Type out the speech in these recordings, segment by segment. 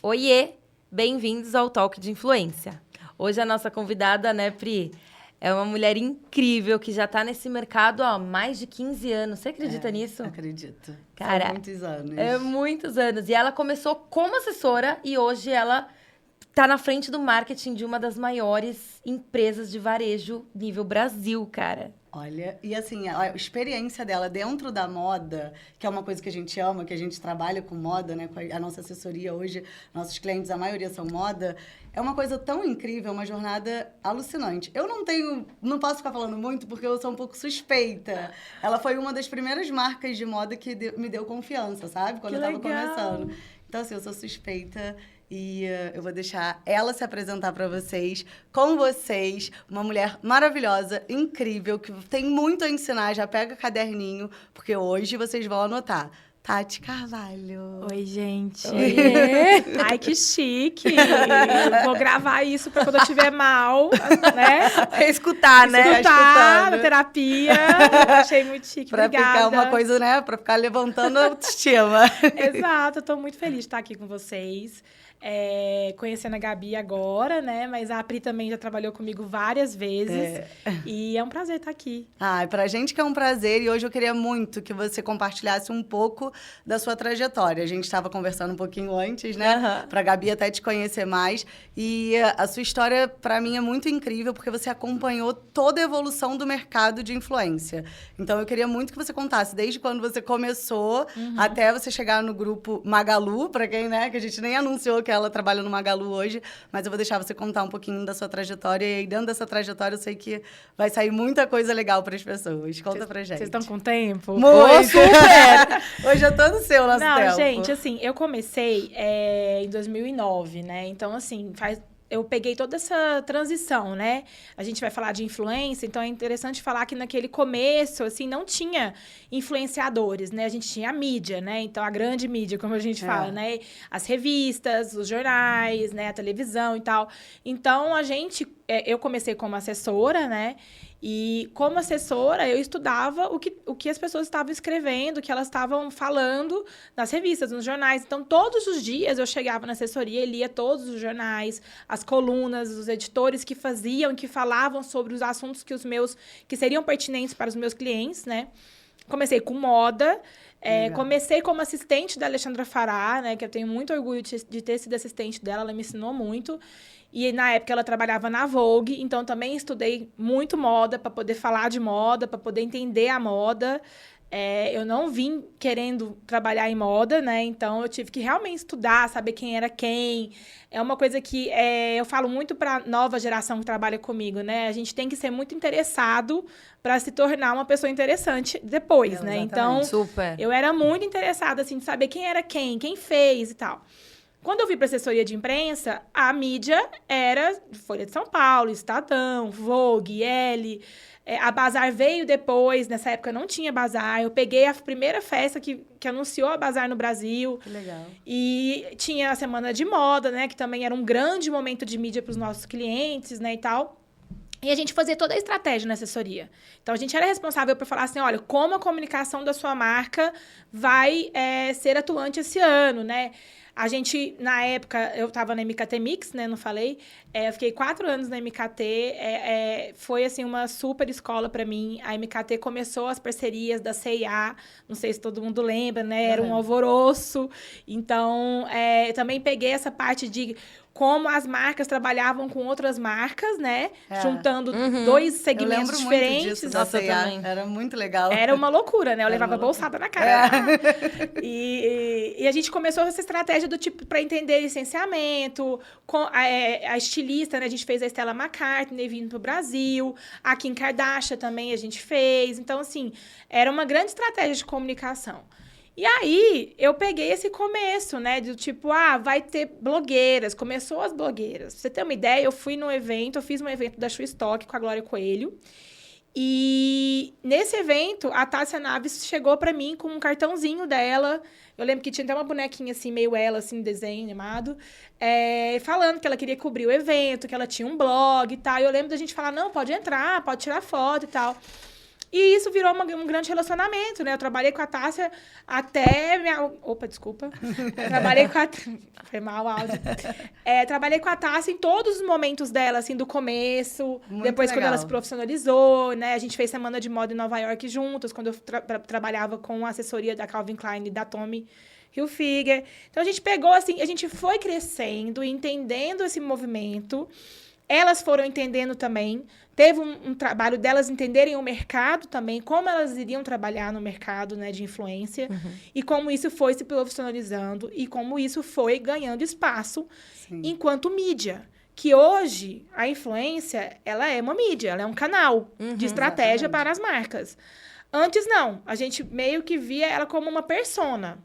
Oiê, bem-vindos ao Talk de Influência. Hoje a nossa convidada, né, Pri, é uma mulher incrível que já está nesse mercado há mais de 15 anos. Você acredita nisso? Acredito. Cara, são muitos anos. É muitos anos. E ela começou como assessora e hoje ela está na frente do marketing de uma das maiores empresas de varejo nível Brasil, cara. Olha, e assim, a experiência dela dentro da moda, que é uma coisa que a gente ama, que a gente trabalha com moda, né? Com a nossa assessoria hoje, nossos clientes, a maioria são moda, é uma coisa tão incrível, uma jornada alucinante. Eu não posso ficar falando muito porque eu sou um pouco suspeita. Ela foi uma das primeiras marcas de moda que me deu confiança, sabe? Quando eu tava começando. Então, assim, eu sou suspeita. E eu vou deixar ela se apresentar para vocês, com vocês, uma mulher maravilhosa, incrível, que tem muito a ensinar, já pega caderninho, porque hoje vocês vão anotar. Tati Carvalho. Oi, gente. Oiê. Ai, que chique. Vou gravar isso para quando eu estiver mal, né? Escutar, né? Escutar na terapia. Achei muito chique. Pra Obrigada. ficar uma coisa, né? Pra ficar levantando a autoestima. Exato. Eu tô muito feliz de estar aqui com vocês. Conhecendo a Gabi agora, né? Mas a Pri também já trabalhou comigo várias vezes. E é um prazer estar aqui. Pra gente que é um prazer. E hoje eu queria muito que você compartilhasse um pouco da sua trajetória. A gente estava conversando um pouquinho antes, né? Uhum. Pra Gabi até te conhecer mais. E a sua história, pra mim, é muito incrível, porque você acompanhou toda a evolução do mercado de influência. Então, eu queria muito que você contasse, desde quando você começou até você chegar no grupo Magalu, pra quem, né? Que a gente nem anunciou que ela trabalha no Magalu hoje, mas eu vou deixar você contar um pouquinho da sua trajetória. E aí, dentro dessa trajetória, eu sei que vai sair muita coisa legal para as pessoas. Conta pra gente. Vocês estão com tempo? Muito! Super! Hoje é todo seu nosso tempo. Não, gente, assim, eu comecei em 2009, né? Então, assim, eu peguei toda essa transição, né? A gente vai falar de influência, então é interessante falar que naquele começo, assim, não tinha influenciadores, né? A gente tinha a mídia, né? Então, a grande mídia, como a gente fala, né? As revistas, os jornais, né? A televisão e tal. Então, eu comecei como assessora, né? E como assessora, eu estudava o que as pessoas estavam escrevendo, o que elas estavam falando nas revistas, nos jornais. Então, todos os dias eu chegava na assessoria e lia todos os jornais, as colunas, os editores que faziam, que falavam sobre os assuntos que seriam pertinentes para os meus clientes, né? Comecei com moda, comecei como assistente da Alexandra Fará, né? Que eu tenho muito orgulho de ter sido assistente dela, ela me ensinou muito. E, na época, ela trabalhava na Vogue, então também estudei muito moda para poder falar de moda, para poder entender a moda. Eu não vim querendo trabalhar em moda, né? Então, eu tive que realmente estudar, saber quem era quem. É uma coisa que eu falo muito para a nova geração que trabalha comigo, né? A gente tem que ser muito interessado para se tornar uma pessoa interessante depois, né? Então, super. Eu era muito interessada, assim, de saber quem era quem fez e tal. Quando eu vim para a assessoria de imprensa, a mídia era Folha de São Paulo, Estadão, Vogue, Elle. A Bazar veio depois, nessa época não tinha Bazar. Eu peguei a primeira festa que anunciou a Bazar no Brasil. Que legal. E tinha a Semana de Moda, né? Que também era um grande momento de mídia para os nossos clientes, né? E tal. E a gente fazia toda a estratégia na assessoria. Então, a gente era responsável por falar assim, olha, como a comunicação da sua marca vai ser atuante esse ano, né? A gente, na época, eu estava na MKT Mix, né? Não falei. Eu fiquei 4 anos na MKT. Foi, assim, uma super escola para mim. A MKT começou as parcerias da C&A. Não sei se todo mundo lembra, né? Era um alvoroço. Então, eu também peguei essa parte de como as marcas trabalhavam com outras marcas, né? Juntando dois segmentos diferentes. Muito disso, nossa, também. Era muito legal. Era uma loucura, né? Eu levava bolsada na cara. E a gente começou essa estratégia do tipo para entender licenciamento, com a estilista, né? A gente fez a Stella McCartney vindo pro Brasil, a Kim Kardashian também a gente fez. Então, assim, era uma grande estratégia de comunicação. E aí, eu peguei esse começo, né? Do tipo, vai ter blogueiras. Começou as blogueiras. Pra você ter uma ideia, eu fiz um evento da Shoe Stock com a Glória Coelho. E nesse evento, a Tássia Naves chegou pra mim com um cartãozinho dela. Eu lembro que tinha até uma bonequinha assim, meio ela, assim, desenho animado. Falando que ela queria cobrir o evento, que ela tinha um blog e tal. E eu lembro da gente falar, não, pode entrar, pode tirar foto e tal. E isso virou um grande relacionamento, né? Eu trabalhei com a Tássia até minha... Opa, desculpa. Eu trabalhei com a... Foi mal o áudio. Trabalhei com a Tássia em todos os momentos dela, assim, do começo. Muito depois, legal. quando ela se profissionalizou, né? A gente fez semana de moda em Nova York juntas, quando eu trabalhava com a assessoria da Calvin Klein e da Tommy Hilfiger. Então, a gente pegou, assim, a gente foi crescendo, entendendo esse movimento. Elas foram entendendo também. Teve um trabalho delas entenderem o mercado também, como elas iriam trabalhar no mercado, né, de influência, e como isso foi se profissionalizando, e como isso foi ganhando espaço enquanto mídia. Que hoje, a influência, ela é uma mídia, ela é um canal de estratégia para as marcas. Antes, não. A gente meio que via ela como uma persona.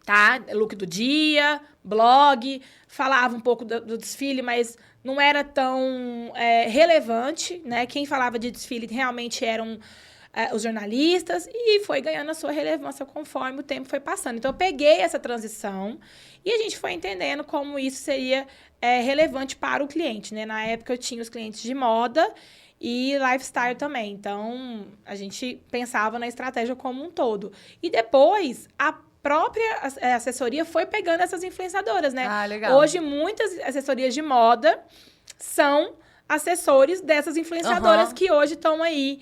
Tá? Look do dia, blog, falava um pouco do desfile, mas não era tão relevante, né? Quem falava de desfile realmente eram os jornalistas, e foi ganhando a sua relevância conforme o tempo foi passando. Então, eu peguei essa transição e a gente foi entendendo como isso seria relevante para o cliente, né? Na época, eu tinha os clientes de moda e lifestyle também. Então, a gente pensava na estratégia como um todo. E depois, a própria assessoria foi pegando essas influenciadoras, né? Ah, legal. Hoje, muitas assessorias de moda são assessores dessas influenciadoras que hoje estão aí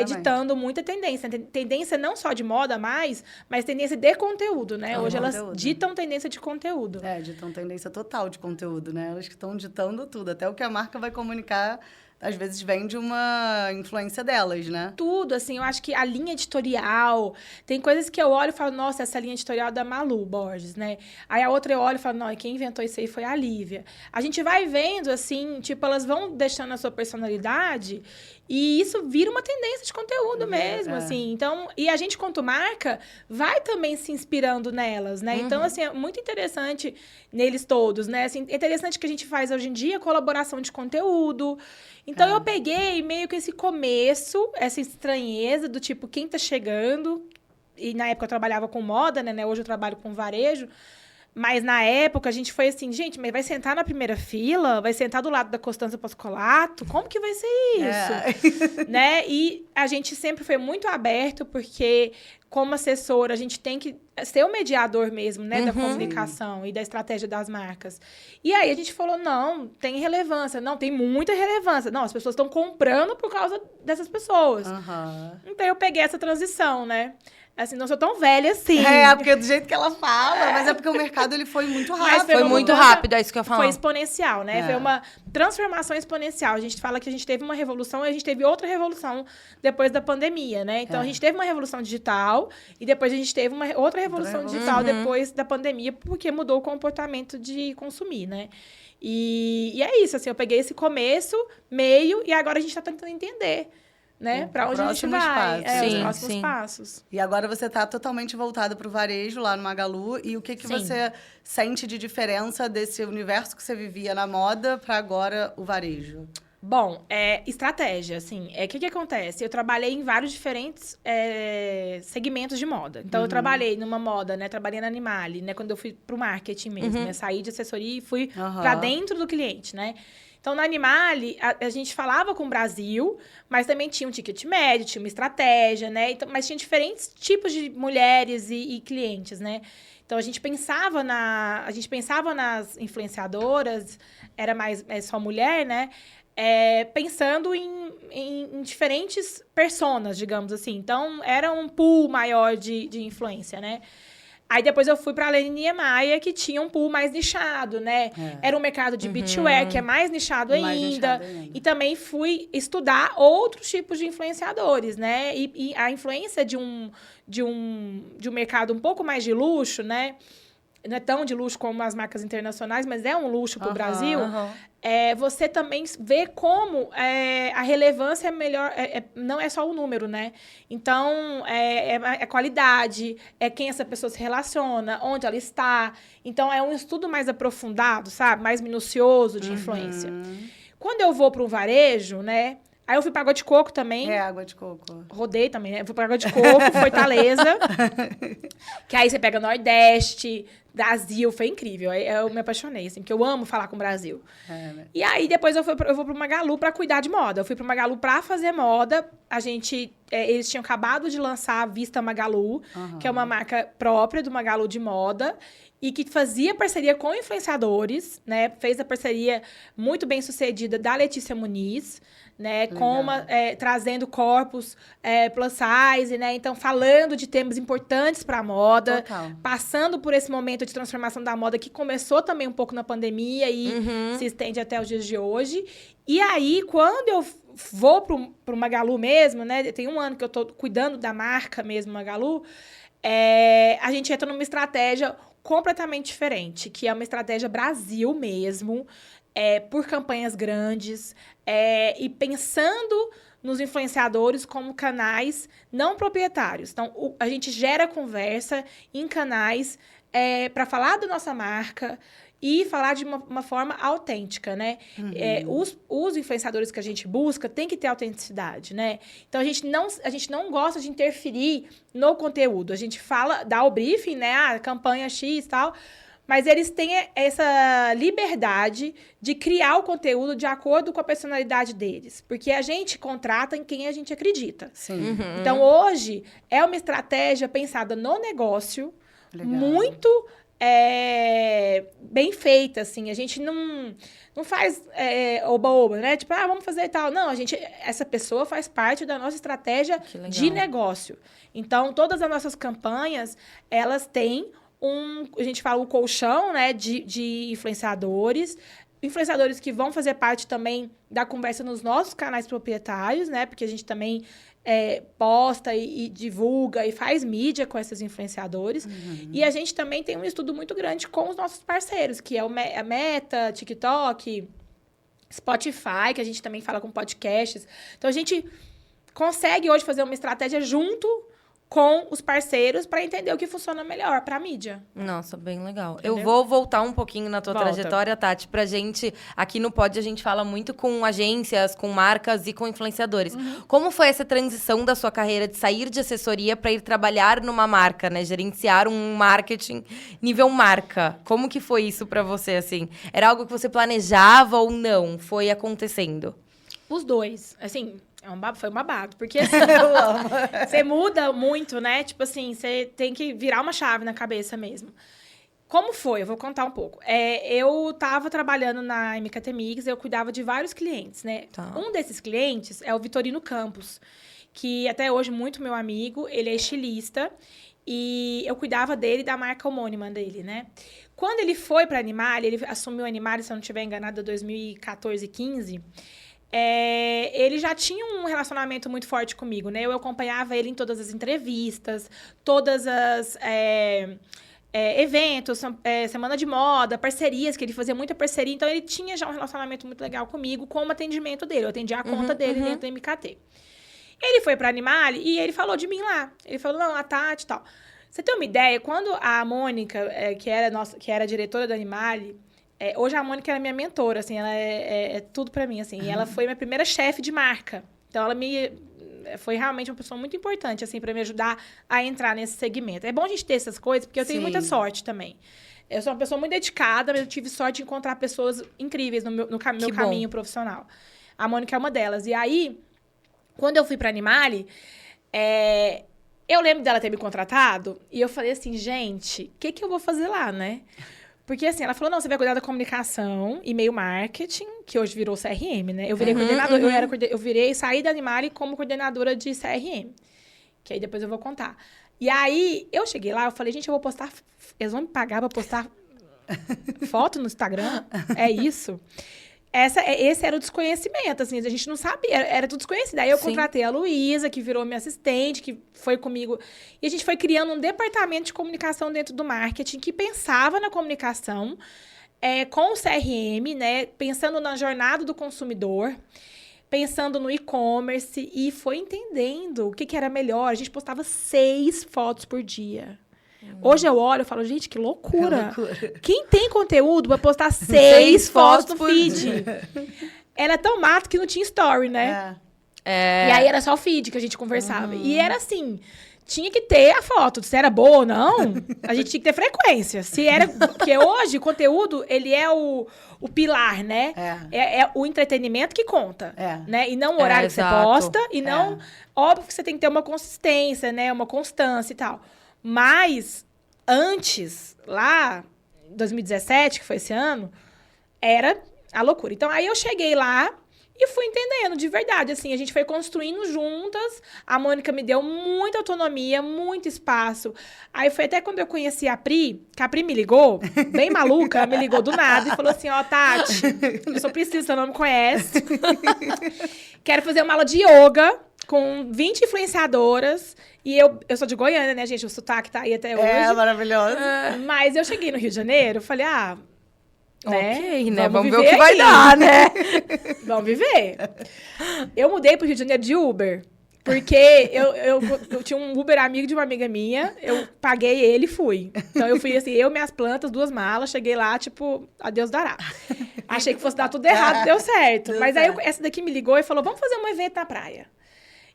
ditando muita tendência. Tendência não só de moda mais, mas tendência de conteúdo, né? Hoje elas ditam tendência de conteúdo. Ditam tendência total de conteúdo, né? Elas que estão ditando tudo. Até o que a marca vai comunicar, às vezes, vem de uma influência delas, né? Tudo, assim, eu acho que a linha editorial... Tem coisas que eu olho e falo, nossa, essa linha editorial é da Malu Borges, né? Aí a outra eu olho e falo, não, quem inventou isso aí foi a Lívia. A gente vai vendo, assim, tipo, elas vão deixando a sua personalidade e isso vira uma tendência de conteúdo mesmo, assim. Então, e a gente, quanto marca, vai também se inspirando nelas, né? Então, assim, é muito interessante neles todos, né? Assim, é interessante que a gente faz hoje em dia colaboração de conteúdo. Então, eu peguei meio que esse começo, essa estranheza do tipo, quem tá chegando? E na época eu trabalhava com moda, né? Hoje eu trabalho com varejo. Mas na época a gente foi assim, gente, mas vai sentar na primeira fila? Vai sentar do lado da Costanza Pascolato? Como que vai ser isso? Né? E a gente sempre foi muito aberto, porque como assessora a gente tem que ser o mediador mesmo, né? Da comunicação e da estratégia das marcas. E aí a gente falou, não, tem relevância. Não, tem muita relevância. Não, as pessoas estão comprando por causa dessas pessoas. Então eu peguei essa transição, né? Assim, não sou tão velha assim. Porque do jeito que ela fala, mas é porque o mercado ele foi muito rápido. Foi muito rápido, é isso que eu ia falar. Foi exponencial, né? Foi uma transformação exponencial. A gente fala que a gente teve uma revolução e a gente teve outra revolução depois da pandemia, né? Então, a gente teve uma revolução digital e depois a gente teve uma outra revolução digital depois da pandemia, porque mudou o comportamento de consumir, né? E é isso, assim, eu peguei esse começo, meio, e agora a gente tá tentando entender, né? Para onde a gente vai. Os próximos passos. E agora você está totalmente voltada para o varejo lá no Magalu. E o que você sente de diferença desse universo que você vivia na moda para agora o varejo? Bom, estratégia, assim. O que acontece? Eu trabalhei em vários diferentes segmentos de moda. Então, eu trabalhei numa moda, né? Trabalhei na Animale, né? Quando eu fui pro marketing mesmo, né? Saí de assessoria e fui para dentro do cliente, né? Então, na Animale, a gente falava com o Brasil, mas também tinha um ticket médio, tinha uma estratégia, né? Então, mas tinha diferentes tipos de mulheres e clientes, né? Então, a gente pensava nas influenciadoras, era mais só mulher, né? Pensando em diferentes personas, digamos assim. Então, era um pool maior de influência, né? Aí, depois eu fui para a Lene Niemeyer, que tinha um pool mais nichado, né? Era um mercado de beachwear, que é mais nichado ainda. E também fui estudar outros tipos de influenciadores, né? E a influência de um mercado um pouco mais de luxo, né? Não é tão de luxo como as marcas internacionais, mas é um luxo para o Brasil. Você também vê como a relevância é melhor, não é só o número, né? Então, é qualidade, é quem essa pessoa se relaciona, onde ela está. Então, é um estudo mais aprofundado, sabe? Mais minucioso de influência. Quando eu vou para um varejo, né? Aí eu fui para Água de Coco também. Água de Coco. Rodei também, né? Eu fui para Água de Coco, Fortaleza. Que aí você pega Nordeste, Brasil, foi incrível. Eu me apaixonei, assim, porque eu amo falar com o Brasil. Né? E aí, depois eu vou pro Magalu pra cuidar de moda. Eu fui pro Magalu pra fazer moda. Eles tinham acabado de lançar a Vista Magalu, que é uma marca própria do Magalu de moda, e que fazia parceria com influenciadores, né? Fez a parceria muito bem sucedida da Letícia Muniz, né? Trazendo corpos plus size, né? Então, falando de temas importantes para a moda. Total. Passando por esse momento de transformação da moda que começou também um pouco na pandemia e se estende até os dias de hoje. E aí, quando eu vou pro Magalu mesmo, né? Tem 1 ano que eu tô cuidando da marca mesmo, Magalu. A gente entra numa estratégia completamente diferente, que é uma estratégia Brasil mesmo, por campanhas grandes, e pensando nos influenciadores como canais não proprietários. Então, a gente gera conversa em canais para falar da nossa marca e falar de uma forma autêntica, né? Os influenciadores que a gente busca têm que ter autenticidade, né? Então, a gente não gosta de interferir no conteúdo. A gente dá o briefing, né? Campanha X e tal, mas eles têm essa liberdade de criar o conteúdo de acordo com a personalidade deles. Porque a gente contrata em quem a gente acredita. Sim. Então, hoje, é uma estratégia pensada no negócio, muito bem feita, assim. A gente não faz oba-oba, né? Tipo, vamos fazer e tal. Não, essa pessoa faz parte da nossa estratégia de negócio. Então, todas as nossas campanhas, elas têm a gente fala um colchão, né, de influenciadores que vão fazer parte também da conversa nos nossos canais proprietários, né, porque a gente também posta e divulga e faz mídia com esses influenciadores. E a gente também tem um estudo muito grande com os nossos parceiros, que é a Meta, TikTok, Spotify, que a gente também fala com podcasts. Então, a gente consegue hoje fazer uma estratégia junto com os parceiros para entender o que funciona melhor para a mídia. Nossa, bem legal. Entendeu? Eu vou voltar um pouquinho na tua Volta. trajetória, Tati, pra gente... Aqui no Pod, a gente fala muito com agências, com marcas e com influenciadores. Como foi essa transição da sua carreira de sair de assessoria para ir trabalhar numa marca, né? Gerenciar um marketing nível marca. Como que foi isso para você, assim? Era algo que você planejava ou não? Foi acontecendo? Os dois. Assim... Foi um babado, porque assim, você muda muito, né? Tipo assim, você tem que virar uma chave na cabeça mesmo. Como foi? Eu vou contar um pouco. Eu tava trabalhando na MKT Mix, eu cuidava de vários clientes, né? Tá. Um desses clientes é o Vitorino Campos, que até hoje muito meu amigo, ele é estilista, e eu cuidava dele e da marca homônima dele, né? Quando ele foi para Animale, ele assumiu a Animale, se eu não estiver enganada, 2014, 15... ele já tinha um relacionamento muito forte comigo, né? Eu acompanhava ele em todas as entrevistas, todas as eventos, semana de moda, parcerias, que ele fazia muita parceria. Então, ele tinha já um relacionamento muito legal comigo com o atendimento dele. Eu atendia a conta dele dentro do MKT. Ele foi pra Animale e ele falou de mim lá. Ele falou, não, a Tati e tal. Você tem uma ideia? Quando a Mônica, que era a diretora da Animale... hoje a Mônica é minha mentora, assim, ela é tudo pra mim, assim. E ela foi minha primeira chefe de marca. Então, ela foi realmente uma pessoa muito importante, assim, pra me ajudar a entrar nesse segmento. É bom a gente ter essas coisas, porque eu tenho muita sorte também. Eu sou uma pessoa muito dedicada, mas eu tive sorte de encontrar pessoas incríveis no meu caminho profissional. A Mônica é uma delas. E aí, quando eu fui pra Animale, eu lembro dela ter me contratado, e eu falei assim, gente, o que eu vou fazer lá, né? Porque, assim, ela falou, não, você vai cuidar da comunicação, e-mail marketing, que hoje virou CRM, né? Eu virei coordenadora, saí da Animale como coordenadora de CRM. Que aí depois eu vou contar. E aí, eu cheguei lá, eu falei, gente, eu vou postar... Eles vão me pagar pra postar foto no Instagram? É isso? Esse era o desconhecimento, assim, a gente não sabia, era tudo desconhecido. Aí eu contratei a Luísa, que virou minha assistente, que foi comigo. E a gente foi criando um departamento de comunicação dentro do marketing, que pensava na comunicação com o CRM, né? Pensando na jornada do consumidor, pensando no e-commerce, e foi entendendo o que era melhor. A gente postava 6 fotos por dia. Hoje eu olho e falo, gente, que loucura. Quem tem conteúdo vai postar 6 fotos no feed. Era tão mato que não tinha story, né? E aí era só o feed que a gente conversava. E era assim, tinha que ter a foto. Se era boa ou não, a gente tinha que ter frequência. Se era... Porque hoje, o conteúdo, ele é o pilar, né? É o entretenimento que conta, né? E não o horário que você posta. E não... Óbvio que você tem que ter uma consistência, né? Uma constância e tal. Mas, antes, lá, em 2017, que foi esse ano, era a loucura. Então, aí eu cheguei lá... E fui entendendo, de verdade, assim, a gente foi construindo juntas, a Mônica me deu muita autonomia, muito espaço. Aí foi até quando eu conheci a Pri, que a Pri me ligou, bem maluca, ela me ligou do nada e falou assim, ó, Tati, eu sou Priscila, você não me conhece. Quero fazer uma aula de yoga com 20 influenciadoras. E eu sou de Goiânia, né, gente? O sotaque tá aí até hoje. É, maravilhoso. Mas eu cheguei no Rio de Janeiro, falei, né? Ok, né? Vamos ver viver o que vai aqui. dar, né? Vamos viver. Eu mudei pro Rio de Janeiro de Uber. Porque eu tinha um Uber amigo de uma amiga minha. Eu paguei ele e fui. Então, eu fui assim, minhas plantas, 2 malas. Cheguei lá, tipo, a Deus dará. Achei que fosse dar tudo errado, deu certo. Mas aí, essa daqui me ligou e falou, vamos fazer um evento na praia.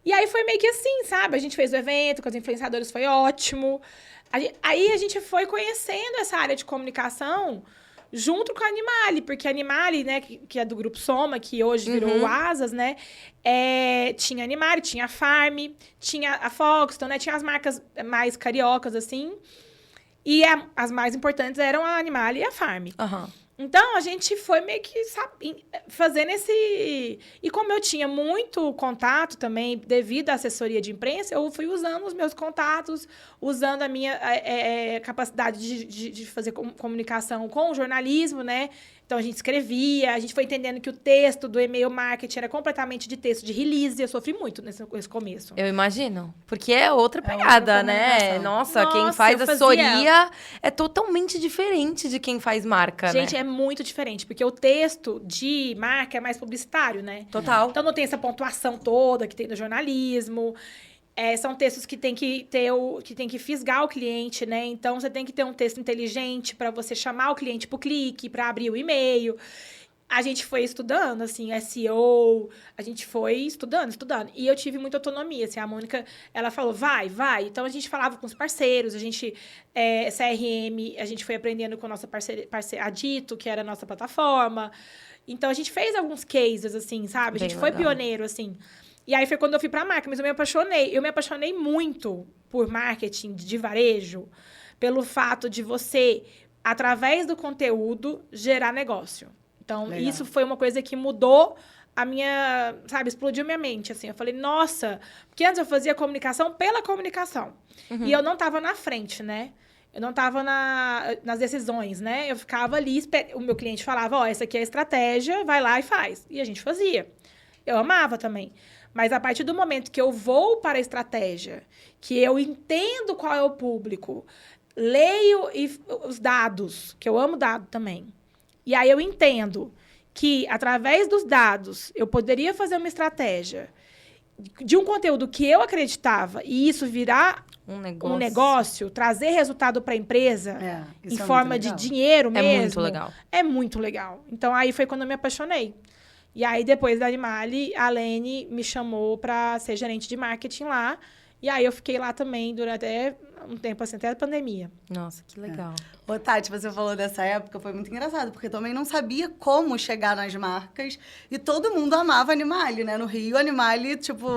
E aí, foi meio que assim, sabe? A gente fez o evento com os influenciadores, foi ótimo. Aí, a gente foi conhecendo essa área de comunicação... junto com a Animale, porque a Animale, né, que é do Grupo Soma, que hoje virou o Asas, né, tinha a Animale, tinha a Farm, tinha a Foxton, né, tinha as marcas mais cariocas, assim, e as mais importantes eram a Animale e a Farm. Então, a gente foi meio que, sabe, fazendo esse... E como eu tinha muito contato também, devido à assessoria de imprensa, eu fui usando os meus contatos, usando a minha capacidade de fazer comunicação com o jornalismo, né? Então, a gente escrevia, a gente foi entendendo que o texto do e-mail marketing era completamente de texto de release. Eu sofri muito nesse começo. Eu imagino. Porque é outra pegada, né? Nossa, quem faz assessoria é totalmente diferente de quem faz marca, gente, né? é muito diferente. Porque o texto de marca é mais publicitário, né? Total. Então, não tem essa pontuação toda que tem no jornalismo. São textos que tem que ter que tem que fisgar o cliente, né? Então, você tem que ter um texto inteligente para você chamar o cliente pro clique, para abrir o e-mail. A gente foi estudando, assim, SEO, a gente foi estudando. E eu tive muita autonomia, assim, a Mônica, ela falou, vai. Então, a gente falava com os parceiros, a gente, CRM, a gente foi aprendendo com a nossa parceira, a Dito, que era a nossa plataforma. Então, a gente fez alguns cases, assim, sabe? A gente foi pioneiro, assim. E aí foi quando eu fui pra marca, mas eu me apaixonei. Eu me apaixonei muito por marketing de varejo, pelo fato de você, através do conteúdo, gerar negócio. Então, isso foi uma coisa que mudou a minha, sabe, explodiu minha mente, assim. Eu falei, nossa, porque antes eu fazia comunicação pela comunicação. E eu não tava na frente, né? Eu não tava nas decisões, né? Eu ficava ali, o meu cliente falava, essa aqui é a estratégia, vai lá e faz. E a gente fazia. Eu amava também. Mas a partir do momento que eu vou para a estratégia, que eu entendo qual é o público, leio os dados, que eu amo dado também, e aí eu entendo que, através dos dados, eu poderia fazer uma estratégia de um conteúdo que eu acreditava e isso virar um negócio, trazer resultado para a empresa em forma de dinheiro mesmo. É muito legal. É muito legal. Então, aí foi quando eu me apaixonei. E aí, depois da Animale, a Lene me chamou para ser gerente de marketing lá. E aí, eu fiquei lá também durante até um tempo, assim, até a pandemia. Nossa, que legal. Ô, Tati, você falou dessa época, foi muito engraçado, porque eu também não sabia como chegar nas marcas. E todo mundo amava Animale, né? No Rio, Animale, tipo...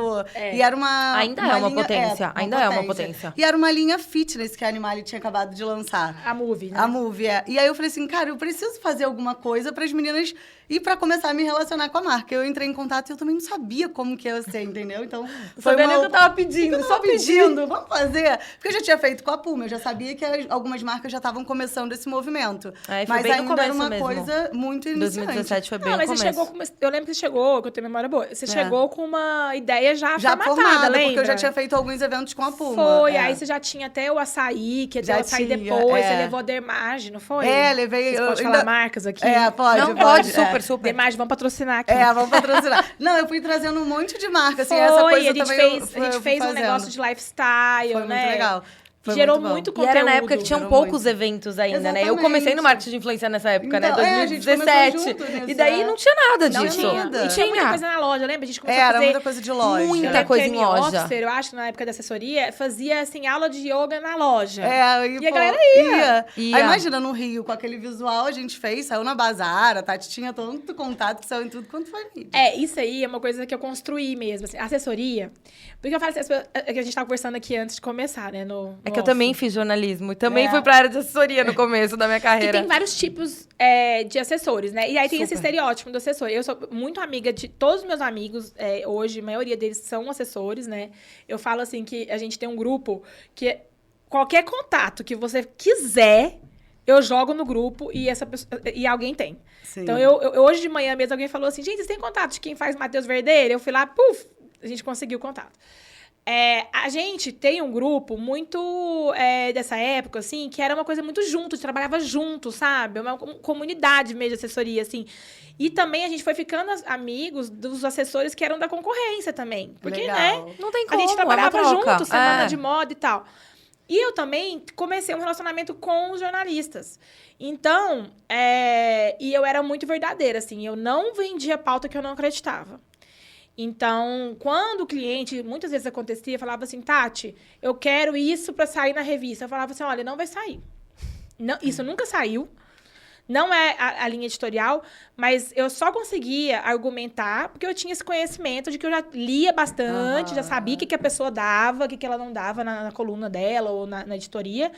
E era uma... Ainda é uma potência. Ainda é uma potência. E era uma linha fitness que a Animale tinha acabado de lançar. A Move, né? A Move, E aí eu falei assim, cara, eu preciso fazer alguma coisa para as meninas e para começar a me relacionar com a marca. Eu entrei em contato e eu também não sabia como que ia ser, entendeu? Então, foi uma... que eu tava pedindo, só pedindo. Vamos fazer. Porque eu já tinha feito com a Puma, eu já sabia que algumas marcas já estavam começando esse movimento. Mas ainda era uma coisa muito iniciante. 2017 foi bem no mas começo. Você chegou com eu lembro que você chegou, que eu tenho memória boa, você chegou com uma ideia já formatada, lembra? Porque eu já tinha feito alguns eventos com a Puma. Foi, aí você já tinha até o açaí, que até o açaí depois, você levou a Dermage, não foi? Levei... Você pode falar marcas aqui? Pode. Não, pode, super. Dermage, vamos patrocinar aqui. Vamos patrocinar. Não, eu fui trazendo um monte de marca, assim, essa coisa a gente também fez um negócio de lifestyle, foi né? Muito legal. Foi gerou muito bom. muito E conteúdo. era na época que tinham Gerou poucos muito. eventos ainda, né? Eu Exatamente. comecei no marketing de influência nessa época, Então, né? a gente começou 2017. junto nisso, E daí não tinha nada Não disso. tinha. nada. E tinha muita coisa na loja, lembra? A gente começou a Era fazer... muita coisa de loja. Muita Eu lembro coisa que em a Amy loja. Officer, eu acho, na época da assessoria, fazia, assim, aula de yoga na loja. E a galera ia. Ia. Aí imagina, no Rio, com aquele visual, a gente fez, saiu na Bazar, a Tati tinha tanto contato que saiu em tudo quanto foi mídia. Isso aí é uma coisa que eu construí mesmo, assim, assessoria. Porque eu falo assim, que a gente tava conversando aqui antes de começar, né, no É que eu off. também fiz jornalismo. E também É. fui pra área de assessoria no começo da minha Que carreira. tem vários tipos de assessores, né? E aí tem esse Super. estereótipo do assessor. Eu sou muito amiga de todos os meus amigos, hoje, a maioria deles são assessores, né? Eu falo assim que a gente tem um grupo que qualquer contato que você quiser, eu jogo no grupo e essa pessoa, e alguém tem. Sim. Então, eu hoje de manhã mesmo, alguém falou assim, gente, vocês têm contato de quem faz Matheus Verdeiro? Eu fui lá, puf, a gente conseguiu o contato. A gente tem um grupo muito dessa época, assim, que era uma coisa muito junto, trabalhava junto, sabe? Uma comunidade mesmo de assessoria, assim. E também a gente foi ficando amigos dos assessores que eram da concorrência também. Porque, Legal. né? Não tem A como, gente trabalhava é uma troca. junto, semana É. de moda e tal. E eu também comecei um relacionamento com os jornalistas. Então, e eu era muito verdadeira, assim. Eu não vendia pauta que eu não acreditava. Então, quando o cliente, muitas vezes acontecia, falava assim, Tati, eu quero isso para sair na revista. Eu falava assim, olha, não vai sair. Não, isso nunca saiu. Não é a linha editorial, mas eu só conseguia argumentar porque eu tinha esse conhecimento de que eu já lia bastante, já sabia o que a pessoa dava, o que ela não dava na coluna dela ou na editoria.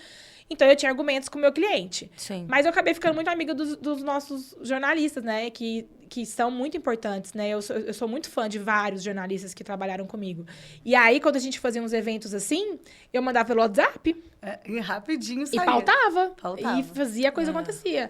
Então, eu tinha argumentos com o meu cliente. Sim. Mas eu acabei ficando muito amiga dos nossos jornalistas, né? Que são muito importantes, né? Eu sou muito fã de vários jornalistas que trabalharam comigo. E aí, quando a gente fazia uns eventos assim, eu mandava pelo WhatsApp E rapidinho e saía. pautava. Pautava. E fazia a coisa acontecia.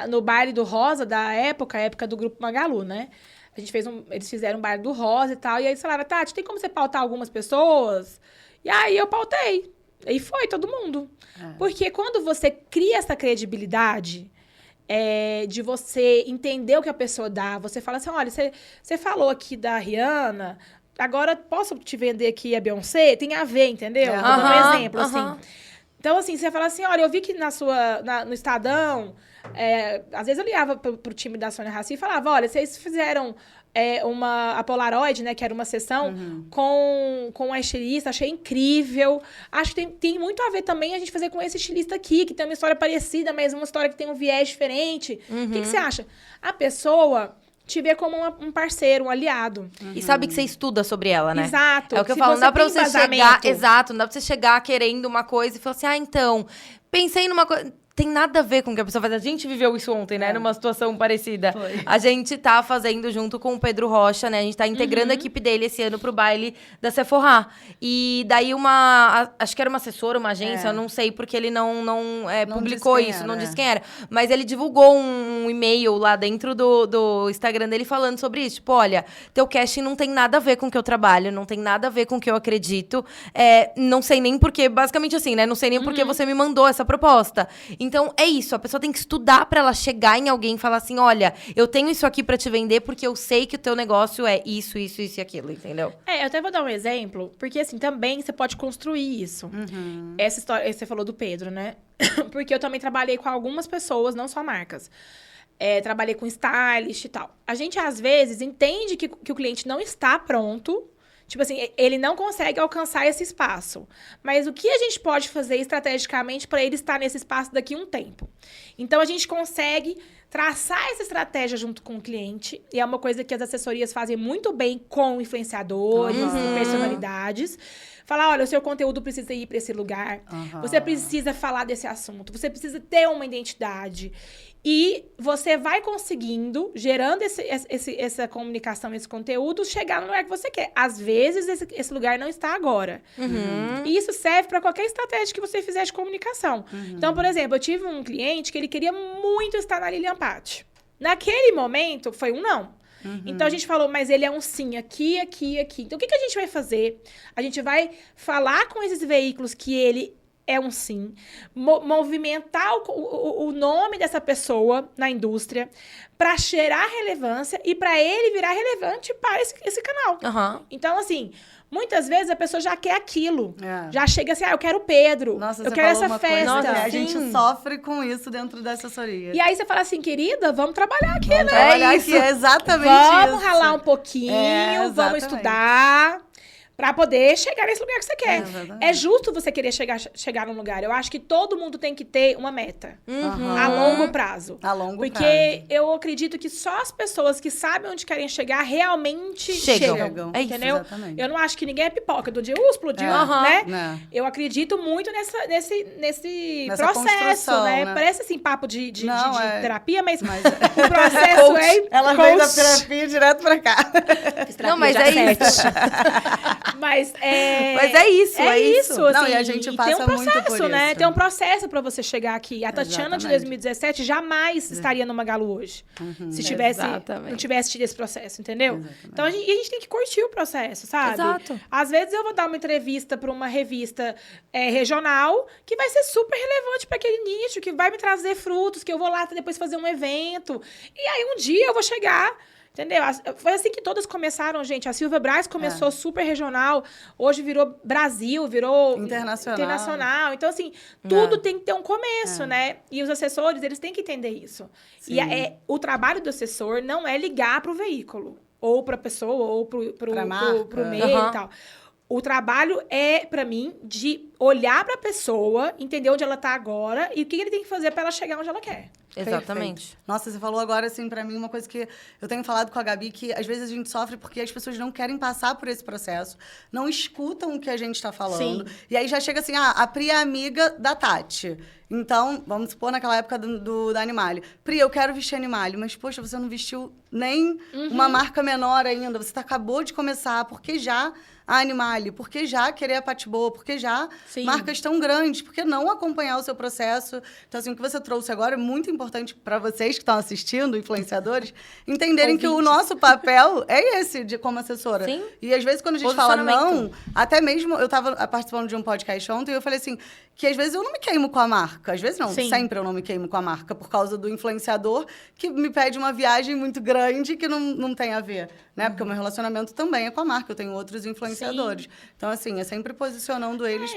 No baile do Rosa, da época, a época do Grupo Magalu, né? A gente eles fizeram um baile do Rosa e tal. E aí eles falaram, Tati, tem como você pautar algumas pessoas? E aí eu pautei. E foi todo mundo. Porque quando você cria essa credibilidade de você entender o que a pessoa dá, você fala assim, olha, você falou aqui da Rihanna, agora posso te vender aqui a Beyoncé? Tem a ver, entendeu? Vou dar um exemplo, assim. Então, assim, você fala assim, olha, eu vi que no Estadão, às vezes eu ligava pro time da Sônia Raci e falava, olha, vocês fizeram a Polaroid, né, que era uma sessão com a estilista, achei incrível. Acho que tem muito a ver também a gente fazer com esse estilista aqui, que tem uma história parecida, mas uma história que tem um viés diferente. O que você acha? A pessoa te vê como um parceiro, um aliado. E sabe que você estuda sobre ela, né? Exato. É o que eu Se falo, não dá pra tem você chegar... embasamento. Exato, não dá pra você chegar querendo uma coisa e falar assim, então, pensei numa coisa... Tem nada a ver com o que a pessoa faz. A gente viveu isso ontem, né? Numa situação parecida. Foi. A gente tá fazendo junto com o Pedro Rocha, né? A gente tá integrando a equipe dele esse ano pro baile da Sephora. E daí acho que era uma assessora, uma agência, eu não sei, porque ele não publicou disse quem isso, era, não disse quem era. Mas ele divulgou um e-mail lá dentro do Instagram dele falando sobre isso. Tipo, olha, teu casting não tem nada a ver com o que eu trabalho, não tem nada a ver com o que eu acredito. Não sei nem porque, basicamente assim, né? Não sei nem porque você me mandou essa proposta. Então, é isso. A pessoa tem que estudar pra ela chegar em alguém e falar assim, olha, eu tenho isso aqui pra te vender porque eu sei que o teu negócio é isso, isso, isso e aquilo, entendeu? Eu até vou dar um exemplo, porque assim, também você pode construir isso. Essa história, você falou do Pedro, né? Porque eu também trabalhei com algumas pessoas, não só marcas. Trabalhei com stylist e tal. A gente, às vezes, entende que o cliente não está pronto. Tipo assim, ele não consegue alcançar esse espaço. Mas o que a gente pode fazer estrategicamente para ele estar nesse espaço daqui a um tempo? Então, a gente consegue traçar essa estratégia junto com o cliente. E é uma coisa que as assessorias fazem muito bem com influenciadores, personalidades. Falar, olha, o seu conteúdo precisa ir para esse lugar. Você precisa falar desse assunto. Você precisa ter uma identidade. E você vai conseguindo, gerando essa comunicação, esse conteúdo, chegar no lugar que você quer. Às vezes, esse lugar não está agora. E isso serve para qualquer estratégia que você fizer de comunicação. Então, por exemplo, eu tive um cliente que ele queria muito estar na Lilian Patti. Naquele momento, foi um não. Então, a gente falou, mas ele é um sim aqui, aqui, aqui. Então, o que a gente vai fazer? A gente vai falar com esses veículos que ele é um sim. Movimentar o nome dessa pessoa na indústria para gerar relevância e para ele virar relevante para esse canal. Uhum. Então, assim, muitas vezes a pessoa já quer aquilo. É. Já chega assim, eu quero o Pedro. Nossa, eu quero essa festa. Nossa, a Sim. gente sofre com isso dentro da assessoria. E aí você fala assim, querida, vamos trabalhar aqui, né? Trabalhar isso. aqui, é exatamente isso. Vamos ralar um pouquinho, vamos exatamente. estudar para poder chegar nesse lugar que você quer. Exatamente. É justo você querer chegar num lugar. Eu acho que todo mundo tem que ter uma meta Uhum. a longo prazo. A longo Porque eu acredito que só as pessoas que sabem onde querem chegar realmente chegam. É isso, entendeu? exatamente. Eu não acho que ninguém é pipoca do dia, explodiu, Aham. né? Né? Eu acredito muito nesse Nessa processo, construção, né? né? Parece assim, papo de Não, é- terapia, mas o processo é Ela veio da terapia direto pra cá. Não, mas é isso. Mas Mas é isso, é isso. assim, Não, e a gente tem um passa muito processo, por né? isso. Tem um processo pra você chegar aqui. A Tatiana de Exatamente. 2017 jamais estaria no Magalu hoje. Se Exatamente. não tivesse tido esse processo, entendeu? Exatamente. Então a gente tem que curtir o processo, sabe? Exato. Às vezes eu vou dar uma entrevista pra uma revista regional que vai ser super relevante pra aquele nicho, que vai me trazer frutos, que eu vou lá depois fazer um evento. E aí um dia eu vou chegar. Entendeu? Foi assim que todas começaram, gente. A Silvia Braz começou super regional, hoje virou Brasil, virou internacional. Então, assim, tudo tem que ter um começo, né? E os assessores, eles têm que entender isso. Sim. E o trabalho do assessor não é ligar para o veículo, ou para a pessoa, ou para o meio e tal. O trabalho é, pra mim, de olhar pra pessoa, entender onde ela tá agora e o que ele tem que fazer pra ela chegar onde ela quer. Exatamente. Perfeito. Nossa, você falou agora, assim, pra mim, uma coisa que eu tenho falado com a Gabi, que às vezes a gente sofre porque as pessoas não querem passar por esse processo, não escutam o que a gente tá falando. Sim. E aí já chega assim, a Pri é amiga da Tati. Então, vamos supor, naquela época da Animale. Pri, eu quero vestir Animale, mas, poxa, você não vestiu nem uma marca menor ainda, você acabou de começar, por que já a Animale? Por que já querer a Patiboa? Por que já marcas tão grandes? Por que não acompanhar o seu processo? Então, assim, o que você trouxe agora é muito importante para vocês que estão assistindo, influenciadores, entenderem que o nosso papel é esse, de como assessora. Sim. E, às vezes, quando a gente fala não, até mesmo, eu estava participando de um podcast ontem e eu falei assim, que às vezes eu não me queimo com a marca. Às vezes não, sempre eu não me queimo com a marca, por causa do influenciador que me pede uma viagem muito grande que não tem a ver, né? Porque o meu relacionamento também é com a marca, eu tenho outros influenciadores. Então, assim, é sempre posicionando eles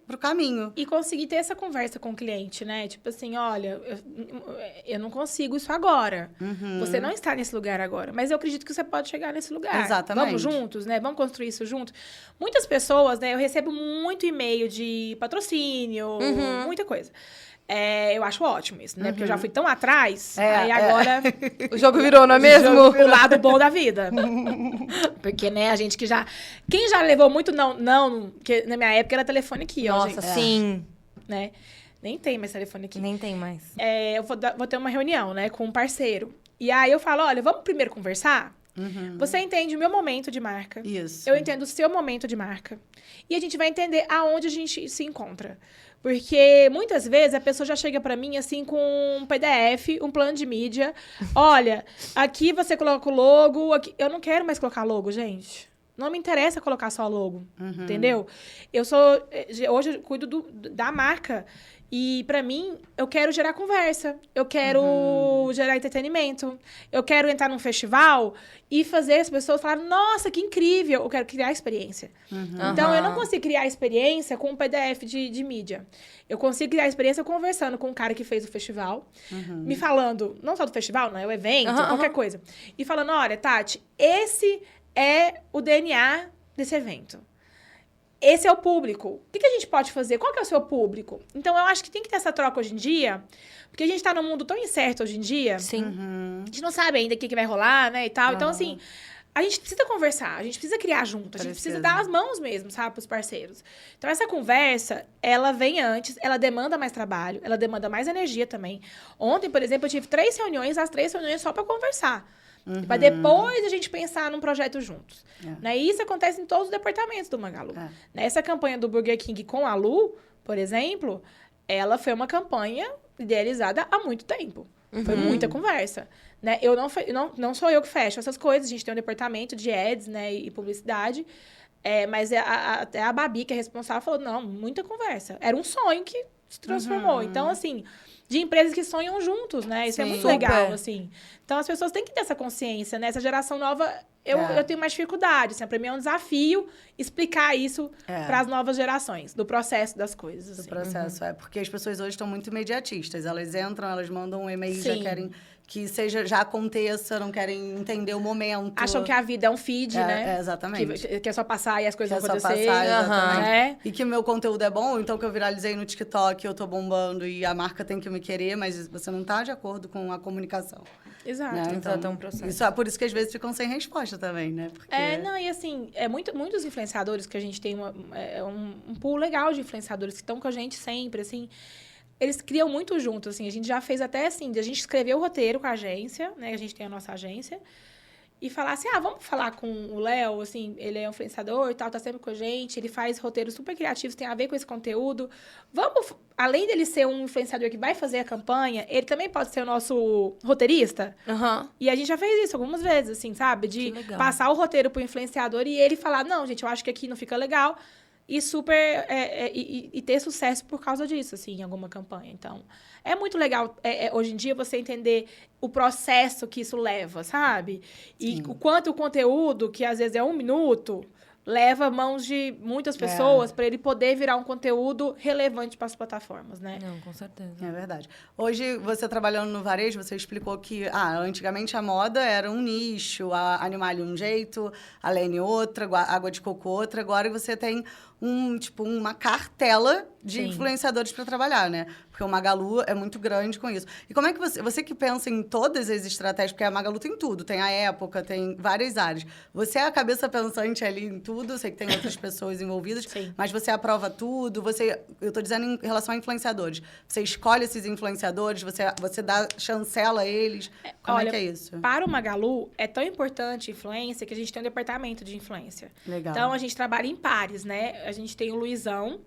pro caminho. E conseguir ter essa conversa com o cliente, né? Tipo assim, olha, eu não consigo isso agora. Você não está nesse lugar agora, mas eu acredito que você pode chegar nesse lugar. Exatamente. Vamos juntos, né? Vamos construir isso junto. Muitas pessoas, né? Eu recebo muito e-mail de patrocínio, muita coisa. Eu acho ótimo isso, né? Porque eu já fui tão atrás, aí agora... O jogo virou, não é mesmo? O lado bom da vida. Porque, né, a gente que já... Quem já levou muito não, porque na minha época era telefone aqui, ó, Nossa, gente. sim. Né? Nem tem mais telefone aqui. Nem tem mais. Eu vou ter uma reunião, né, com um parceiro. E aí eu falo, olha, vamos primeiro conversar? Você entende o meu momento de marca. Isso. Eu entendo o seu momento de marca. E a gente vai entender aonde a gente se encontra. Porque muitas vezes a pessoa já chega pra mim assim com um PDF, um plano de mídia. Olha, aqui você coloca o logo. Aqui... Eu não quero mais colocar logo, gente. Não me interessa colocar só logo, entendeu? Hoje eu cuido da marca. E, pra mim, eu quero gerar conversa. Eu quero gerar entretenimento. Eu quero entrar num festival e fazer as pessoas falarem, nossa, que incrível. Eu quero criar experiência. Então, eu não consigo criar experiência com um PDF de mídia. Eu consigo criar experiência conversando com o cara que fez o festival. Me falando, não só do festival, não é o evento, qualquer coisa. E falando, olha, Tati, esse é o DNA desse evento. Esse é o público. O que a gente pode fazer? Qual que é o seu público? Então, eu acho que tem que ter essa troca hoje em dia, porque a gente tá num mundo tão incerto hoje em dia. Sim. A gente não sabe ainda o que vai rolar, né, e tal. Então, assim, a gente precisa conversar, a gente precisa criar junto, a gente precisa dar as mãos mesmo, sabe, pros parceiros. Então, essa conversa, ela vem antes, ela demanda mais trabalho, ela demanda mais energia também. Ontem, por exemplo, eu tive 3 reuniões, as 3 reuniões só pra conversar. Para depois a gente pensar num projeto juntos. Né? E isso acontece em todos os departamentos do Magalu. Nessa campanha do Burger King com a Lu, por exemplo, ela foi uma campanha idealizada há muito tempo. Foi muita conversa. Né? Não sou eu que fecho essas coisas, a gente tem um departamento de ads, né, e publicidade. Mas até a Babi, que é responsável, falou, não, muita conversa. Era um sonho que se transformou. Então, assim, de empresas que sonham juntos, né? Isso é muito legal, assim. Então, as pessoas têm que ter essa consciência, né? Essa geração nova, eu tenho mais dificuldade. Assim, para mim é um desafio explicar isso para as novas gerações, do processo das coisas. Assim. Do processo, porque as pessoas hoje estão muito imediatistas. Elas entram, elas mandam um e-mail, já querem que já aconteça, não querem entender o momento. Acham que a vida é um feed, né? Exatamente. Que é só passar e as coisas vão acontecer. Passar, exatamente. E que o meu conteúdo é bom, então que eu viralizei no TikTok, eu tô bombando e a marca tem que me querer, mas você não tá de acordo com a comunicação. Exato. Né? Então, é um processo. Isso é por isso que às vezes ficam sem resposta também, né? Porque... e assim, muitos influenciadores que a gente tem um pool legal de influenciadores que estão com a gente sempre, assim. Eles criam muito junto, assim. A gente já fez até, assim, a gente escreveu o roteiro com a agência, né? A gente tem a nossa agência. E falar assim, vamos falar com o Léo, assim, ele é um influenciador e tal, tá sempre com a gente. Ele faz roteiros super criativos, tem a ver com esse conteúdo. Vamos, além dele ser um influenciador que vai fazer a campanha, ele também pode ser o nosso roteirista. E a gente já fez isso algumas vezes, assim, sabe? De passar o roteiro pro influenciador e ele falar, não, gente, eu acho que aqui não fica legal. E super... e ter sucesso por causa disso, assim, em alguma campanha. Então, é muito legal, hoje em dia, você entender o processo que isso leva, sabe? E o quanto o conteúdo, que às vezes é 1 minuto, leva mãos de muitas pessoas para ele poder virar um conteúdo relevante para as plataformas, né? Não, com certeza. É verdade. Hoje, você trabalhando no varejo, você explicou que antigamente a moda era um nicho, a Animale um jeito, a Lene outra, a Água de Coco outra. Agora você tem uma cartela de influenciadores para trabalhar, né? Porque o Magalu é muito grande com isso. E como é que você que pensa em todas as estratégias, porque a Magalu tem tudo, tem a época, tem várias áreas. Você é a cabeça pensante ali em tudo, sei que tem outras pessoas envolvidas, mas você aprova tudo, eu tô dizendo em relação a influenciadores. Você escolhe esses influenciadores, você chancela eles. Como é que é isso? Para o Magalu, é tão importante a influência que a gente tem um departamento de influência. Legal. Então, a gente trabalha em pares, né? A gente tem o Luizão,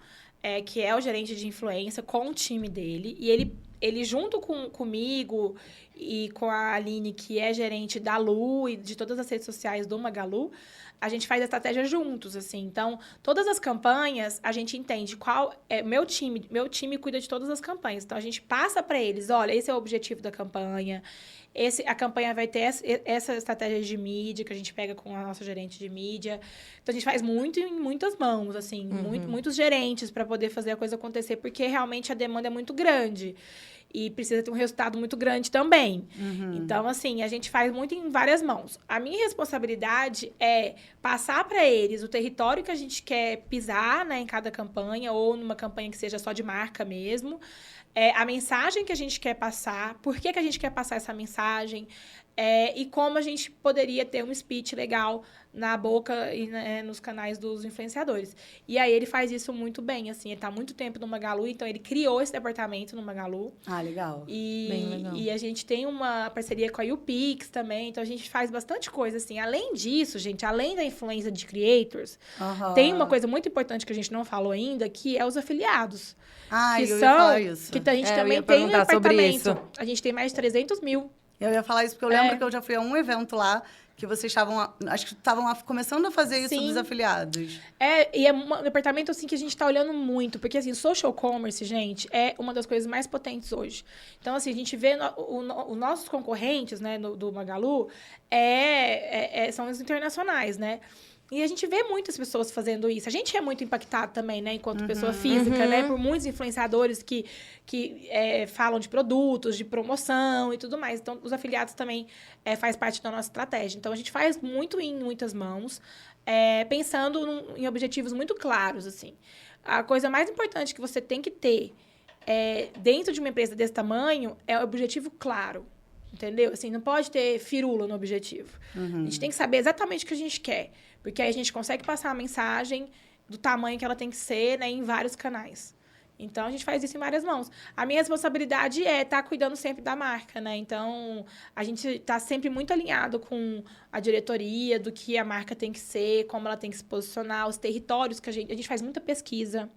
que é o gerente de influência, com o time dele. E ele junto comigo e com a Aline, que é gerente da Lu e de todas as redes sociais do Magalu, a gente faz a estratégia juntos, assim. Então, todas as campanhas, a gente entende qual é meu time cuida de todas as campanhas. Então, a gente passa para eles, olha, esse é o objetivo da campanha. A campanha vai ter essa estratégia de mídia que a gente pega com a nossa gerente de mídia. Então, a gente faz muito em muitas mãos, assim, muitos gerentes para poder fazer a coisa acontecer, porque realmente a demanda é muito grande. E precisa ter um resultado muito grande também. Então, assim, a gente faz muito em várias mãos. A minha responsabilidade é passar para eles o território que a gente quer pisar, né, em cada campanha, ou numa campanha que seja só de marca mesmo. A mensagem que a gente quer passar, por que a gente quer passar essa mensagem, e como a gente poderia ter um speech legal na boca e nos canais dos influenciadores. E aí, ele faz isso muito bem, assim. Ele está há muito tempo no Magalu, então ele criou esse departamento no Magalu. Legal. Bem legal. E a gente tem uma parceria com a YouPix também, então a gente faz bastante coisa, assim. Além disso, gente, além da influência de creators, tem uma coisa muito importante que a gente não falou ainda, que é os afiliados. Que a gente também tem um departamento. A gente tem mais de 300 mil. Eu ia falar isso porque eu lembro que eu já fui a um evento lá que vocês acho que estavam começando a fazer isso dos afiliados. E é um departamento, assim, que a gente está olhando muito. Porque, assim, social commerce, gente, é uma das coisas mais potentes hoje. Então, assim, a gente vê os nossos concorrentes, né, do Magalu, são os internacionais, né? E a gente vê muitas pessoas fazendo isso. A gente é muito impactado também, né? Enquanto pessoa física, né? Por muitos influenciadores que falam de produtos, de promoção e tudo mais. Então, os afiliados também faz parte da nossa estratégia. Então, a gente faz muito em muitas mãos, pensando em objetivos muito claros, assim. A coisa mais importante que você tem que ter dentro de uma empresa desse tamanho é o objetivo claro. Entendeu? Assim, não pode ter firula no objetivo. A gente tem que saber exatamente o que a gente quer. Porque aí a gente consegue passar a mensagem do tamanho que ela tem que ser, né, em vários canais. Então, a gente faz isso em várias mãos. A minha responsabilidade é estar cuidando sempre da marca, né? Então, a gente está sempre muito alinhado com a diretoria do que a marca tem que ser, como ela tem que se posicionar, os territórios que a gente faz muita pesquisa.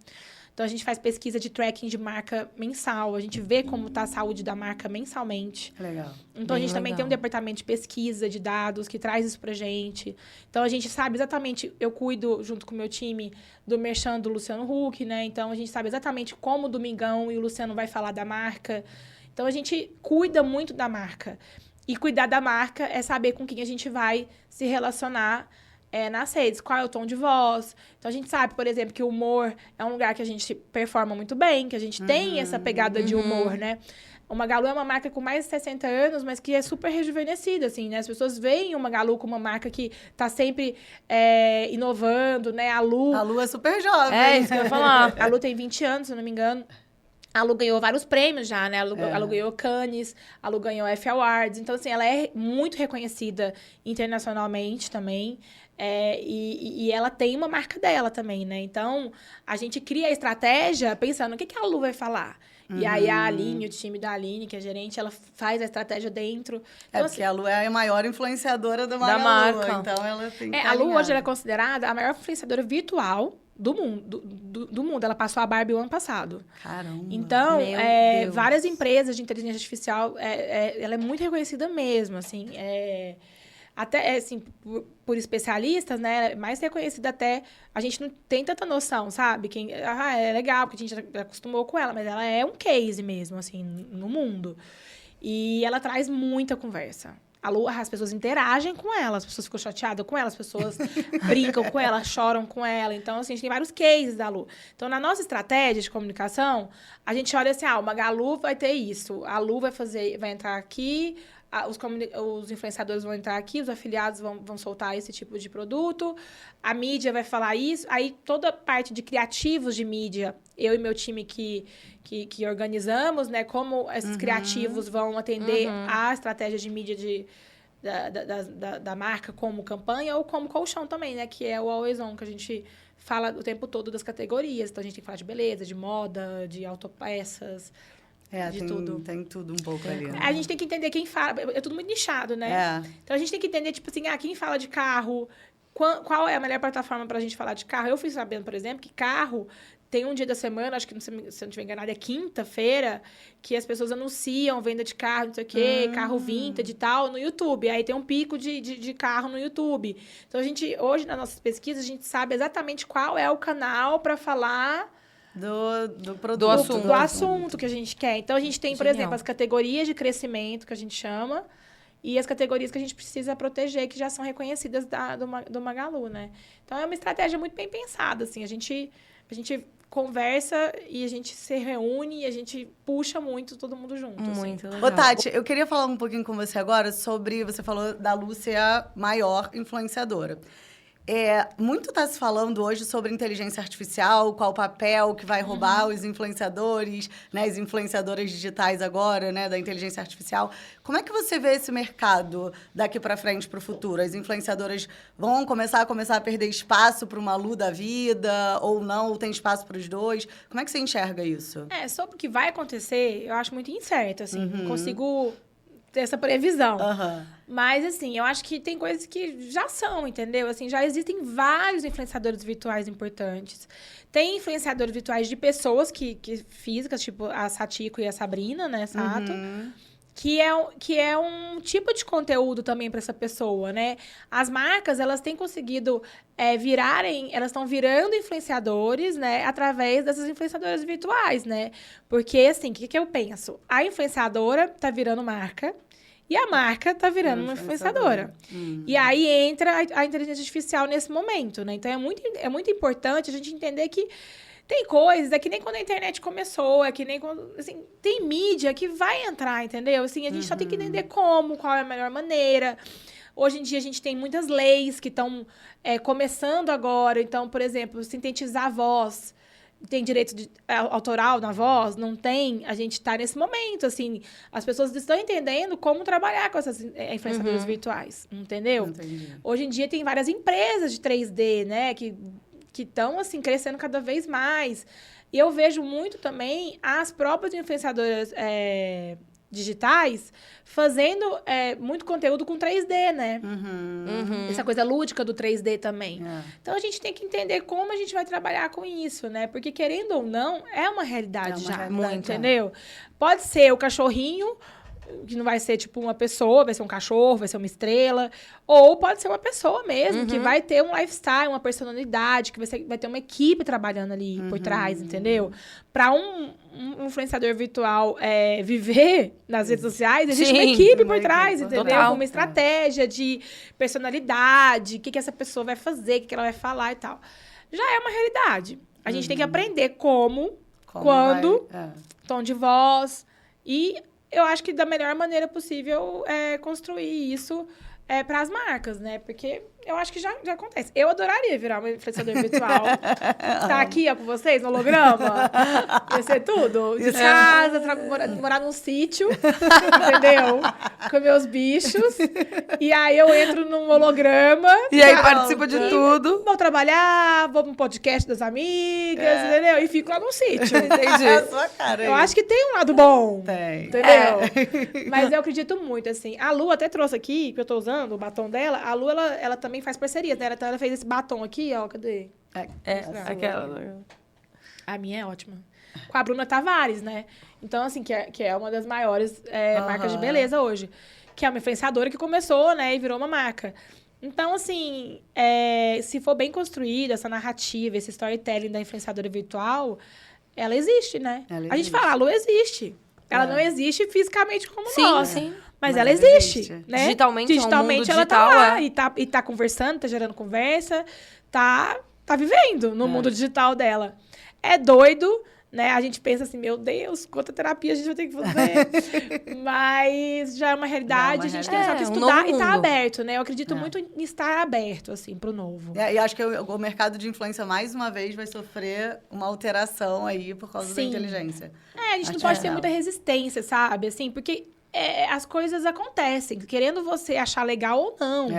Então, a gente faz pesquisa de tracking de marca mensal. A gente vê como está a saúde da marca mensalmente. Legal. Então, a gente Bem também tem um legal. departamento de pesquisa de dados que traz isso pra gente. Então, a gente sabe exatamente... Eu cuido, junto com o meu time, do merchan do Luciano Huck, né? Então, a gente sabe exatamente como o Domingão e o Luciano vai falar da marca. Então, a gente cuida muito da marca. E cuidar da marca é saber com quem a gente vai se relacionar nas redes. Qual é o tom de voz. Então, a gente sabe, por exemplo, que o humor é um lugar que a gente performa muito bem, que a gente tem essa pegada de humor, né? O Magalu é uma marca com mais de 60 anos, mas que é super rejuvenescida, assim, né? As pessoas veem o Magalu como uma marca que tá sempre inovando, né? A Lu é super jovem. É isso que eu ia falar. A Lu tem 20 anos, se eu não me engano. A Lu ganhou vários prêmios já, né? A Lu ganhou Cannes, a Lu ganhou F Awards. Então, assim, ela é muito reconhecida internacionalmente também. E ela tem uma marca dela também, né? Então, a gente cria a estratégia pensando o que a Lu vai falar. E aí, a Aline, o time da Aline, que é gerente, ela faz a estratégia dentro. Então, Porque a Lu é a maior influenciadora da Da marca. Então, ela tem que a Lu hoje ela é considerada a maior influenciadora virtual do mundo. Do mundo. Ela passou a Barbie o ano passado. Caramba. Então, Meu Deus. várias empresas de inteligência artificial, ela é muito reconhecida mesmo, assim. Até, assim, por especialistas, né? Mais reconhecida até... A gente não tem tanta noção, sabe? É legal, porque a gente já acostumou com ela, mas ela é um case mesmo, assim, no mundo. E ela traz muita conversa. A Lu, as pessoas interagem com ela, as pessoas ficam chateadas com ela, as pessoas brincam com ela, choram com ela. Então, assim, a gente tem vários cases da Lu. Então, na nossa estratégia de comunicação, a gente olha assim, o Magalu vai ter isso, a Lu vai entrar aqui, os influenciadores vão entrar aqui, os afiliados vão soltar esse tipo de produto, a mídia vai falar isso, aí toda a parte de criativos de mídia, eu e meu time que organizamos, né, como esses criativos vão atender à estratégia de mídia da marca como campanha ou como colchão também, né, que é o Always On, que a gente fala o tempo todo das categorias. Então, a gente tem que falar de beleza, de moda, de autopeças, de tudo. Tem tudo um pouco ali. Né? A gente tem que entender quem fala. É tudo muito nichado, né? Então, a gente tem que entender, tipo assim, quem fala de carro, qual é a melhor plataforma pra gente falar de carro. Eu fui sabendo, por exemplo, que carro tem um dia da semana, acho que, se eu não estiver enganada, é quinta-feira, que as pessoas anunciam venda de carro, não sei o quê, carro vintage e tal, no YouTube. Aí tem um pico de carro no YouTube. Então, hoje, nas nossas pesquisas, a gente sabe exatamente qual é o canal para falar do produto. Do assunto que a gente quer. Então, a gente tem, por exemplo, as categorias de crescimento, que a gente chama, e as categorias que a gente precisa proteger, que já são reconhecidas do Magalu, né? Então, é uma estratégia muito bem pensada, assim. A gente conversa e a gente se reúne e a gente puxa muito todo mundo junto. Muito assim. legal. Ô, Tati, eu queria falar um pouquinho com você agora sobre... Você falou da Lúcia, maior influenciadora. Muito está se falando hoje sobre inteligência artificial, qual o papel que vai roubar os influenciadores, né, as influenciadoras digitais agora, né, da inteligência artificial. Como é que você vê esse mercado daqui para frente, para o futuro? As influenciadoras vão começar a perder espaço para uma Lu da vida, ou não, ou tem espaço para os dois? Como é que você enxerga isso? Sobre o que vai acontecer, eu acho muito incerto, assim, não consigo ter essa previsão. Mas, assim, eu acho que tem coisas que já são, entendeu? Assim, já existem vários influenciadores virtuais importantes. Tem influenciadores virtuais de pessoas físicas, tipo a Satiko e a Sabrina, né, Sato, que é um tipo de conteúdo também para essa pessoa, né? As marcas, elas têm conseguido elas estão virando influenciadores, né, através dessas influenciadoras virtuais, né? Porque, assim, o que eu penso? A influenciadora tá virando marca, e a marca tá virando uma influenciadora. E aí entra a inteligência artificial nesse momento, né? Então, é muito importante a gente entender que tem coisas, é que nem quando a internet começou, é que nem quando... Assim, tem mídia que vai entrar, entendeu? Assim, a gente só tem que entender qual é a melhor maneira. Hoje em dia, a gente tem muitas leis que estão começando agora. Então, por exemplo, sintetizar a voz... Tem direito autoral na voz? Não tem? A gente está nesse momento, assim. As pessoas estão entendendo como trabalhar com essas influenciadoras virtuais, entendeu? Entendi. Hoje em dia, tem várias empresas de 3D, né? Que estão, assim, crescendo cada vez mais. E eu vejo muito também as próprias influenciadoras digitais, fazendo muito conteúdo com 3D, né? Essa coisa lúdica do 3D também. Então, a gente tem que entender como a gente vai trabalhar com isso, né? Porque, querendo ou não, é uma realidade entendeu? Pode ser o cachorrinho, que não vai ser, tipo, uma pessoa, vai ser um cachorro, vai ser uma estrela. Ou pode ser uma pessoa mesmo, que vai ter um lifestyle, uma personalidade, que vai ter uma equipe trabalhando ali por trás, entendeu? Para um influenciador virtual viver nas redes sociais, existe uma equipe por trás, entendeu? Com uma estratégia de personalidade, o que essa pessoa vai fazer, o que ela vai falar e tal. Já é uma realidade. A gente tem que aprender como quando, tom de voz e... Eu acho que da melhor maneira possível construir isso para as marcas, né? Porque eu acho que já acontece. Eu adoraria virar uma influenciador virtual. Estar aqui com vocês, no holograma. Ia ser tudo. De casa, morar num sítio, entendeu? Com meus bichos. E aí eu entro num holograma. E aí participa de tudo. Vou trabalhar, vou pro podcast das amigas, entendeu? E fico lá num sítio. Entendi. É a sua cara. Eu acho que tem um lado bom. Tem. Entendeu? Mas eu acredito muito, assim. A Lu até trouxe aqui, que eu tô usando, o batom dela. A Lu, ela também faz parceria, né? Então, ela fez esse batom aqui, ó. Cadê? Aquela. A minha é ótima. Com a Bruna Tavares, né? Então, assim, que é uma das maiores marcas de beleza hoje. Que é uma influenciadora que começou, né? E virou uma marca. Então, assim, se for bem construída essa narrativa, esse storytelling da influenciadora virtual, ela existe, né? A gente fala, a Lu existe. Ela não existe fisicamente como nós. Sim. Mas ela existe, né? Digitalmente ela tá lá e tá conversando, tá gerando conversa, tá vivendo no mundo digital dela. É doido, né? A gente pensa assim, meu Deus, quanta terapia a gente vai ter que fazer. Mas já é uma realidade, a gente tem só que estudar e tá aberto, né? Eu acredito muito em estar aberto, assim, pro novo. E acho que o mercado de influência, mais uma vez, vai sofrer uma alteração aí por causa da inteligência. A gente não pode ter muita resistência, sabe? Assim, porque as coisas acontecem, querendo você achar legal ou não.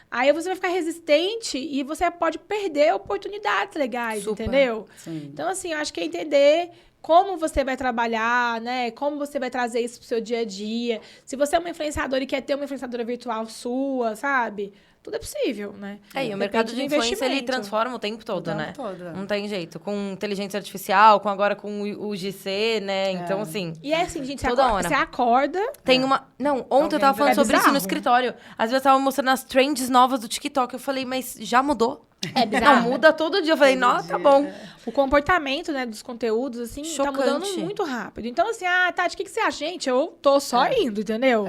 Aí você vai ficar resistente e você pode perder oportunidades legais, entendeu? Sim. Então, assim, eu acho que é entender como você vai trabalhar, né? Como você vai trazer isso pro seu dia a dia. Se você é uma influenciadora e quer ter uma influenciadora virtual sua, sabe? Tudo é possível, né? E o mercado de influência, ele transforma o tempo todo, né? Todo. Não tem jeito. Com inteligência artificial, agora com o GC, né? Então, assim... E é assim, gente, você acorda... Tem uma... Não, ontem eu tava falando sobre isso no escritório. Às vezes eu tava mostrando as trends novas do TikTok. Eu falei, mas já mudou? É bizarro. Não, muda todo dia. Eu falei, nossa, tá bom. O comportamento, né, dos conteúdos, assim, Chocante. Tá mudando muito rápido. Então, assim, Tati, o que você acha? Gente, eu tô só indo, entendeu?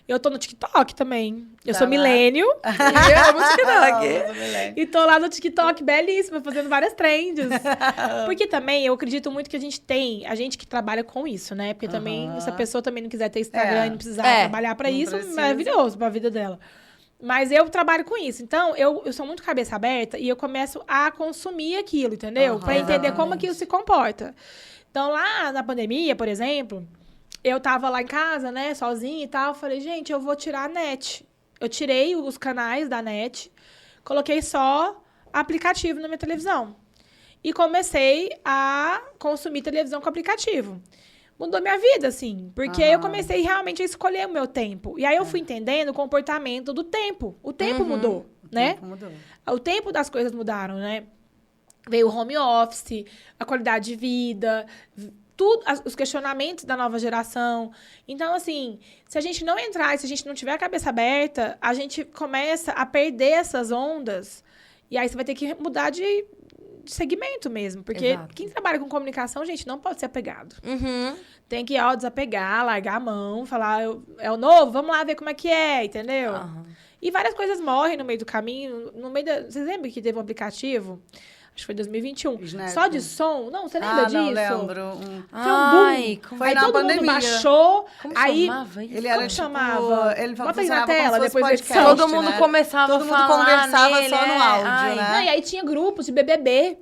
Eu tô no TikTok também. Eu sou millennial. E eu amo TikTok. E tô lá no TikTok, belíssima, fazendo várias trends. Porque também, eu acredito muito que a gente que trabalha com isso, né? Porque também, se a pessoa também não quiser ter Instagram e não precisar trabalhar pra isso, maravilhoso pra vida dela. Mas eu trabalho com isso. Então, eu sou muito cabeça aberta e eu começo a consumir aquilo, entendeu? Pra entender como aquilo se comporta. Então, lá na pandemia, por exemplo... Eu tava lá em casa, né, sozinha e tal. Falei, gente, eu vou tirar a net. Eu tirei os canais da net, coloquei só aplicativo na minha televisão. E comecei a consumir televisão com aplicativo. Mudou minha vida, assim. Porque eu comecei realmente a escolher o meu tempo. E aí eu fui entendendo o comportamento do tempo. O tempo mudou, né? Tempo mudou. O tempo das coisas mudaram, né? Veio o home office, a qualidade de vida... Tudo, os questionamentos da nova geração. Então, assim, se a gente não entrar, se a gente não tiver a cabeça aberta, a gente começa a perder essas ondas. E aí você vai ter que mudar de segmento mesmo. Porque quem trabalha com comunicação, gente, não pode ser apegado. Tem que desapegar, largar a mão, falar, é o novo, vamos lá ver como é que é, entendeu? E várias coisas morrem no meio do caminho. Vocês lembram que teve um aplicativo? Acho que foi 2021. Snap. Só de som. Não, você lembra disso? Não lembro. Foi um boom. Foi aí na todo pandemia. mundo baixou. Como aí, chamava isso? Ele era como tipo, chamava? Ele Bota aí na funcionava tela, como se depois da fosse edição. podcast, Todo mundo né? começava Todo mundo a falar conversava nele, só no áudio, Ai. né? Não, e aí tinha grupos de BBB.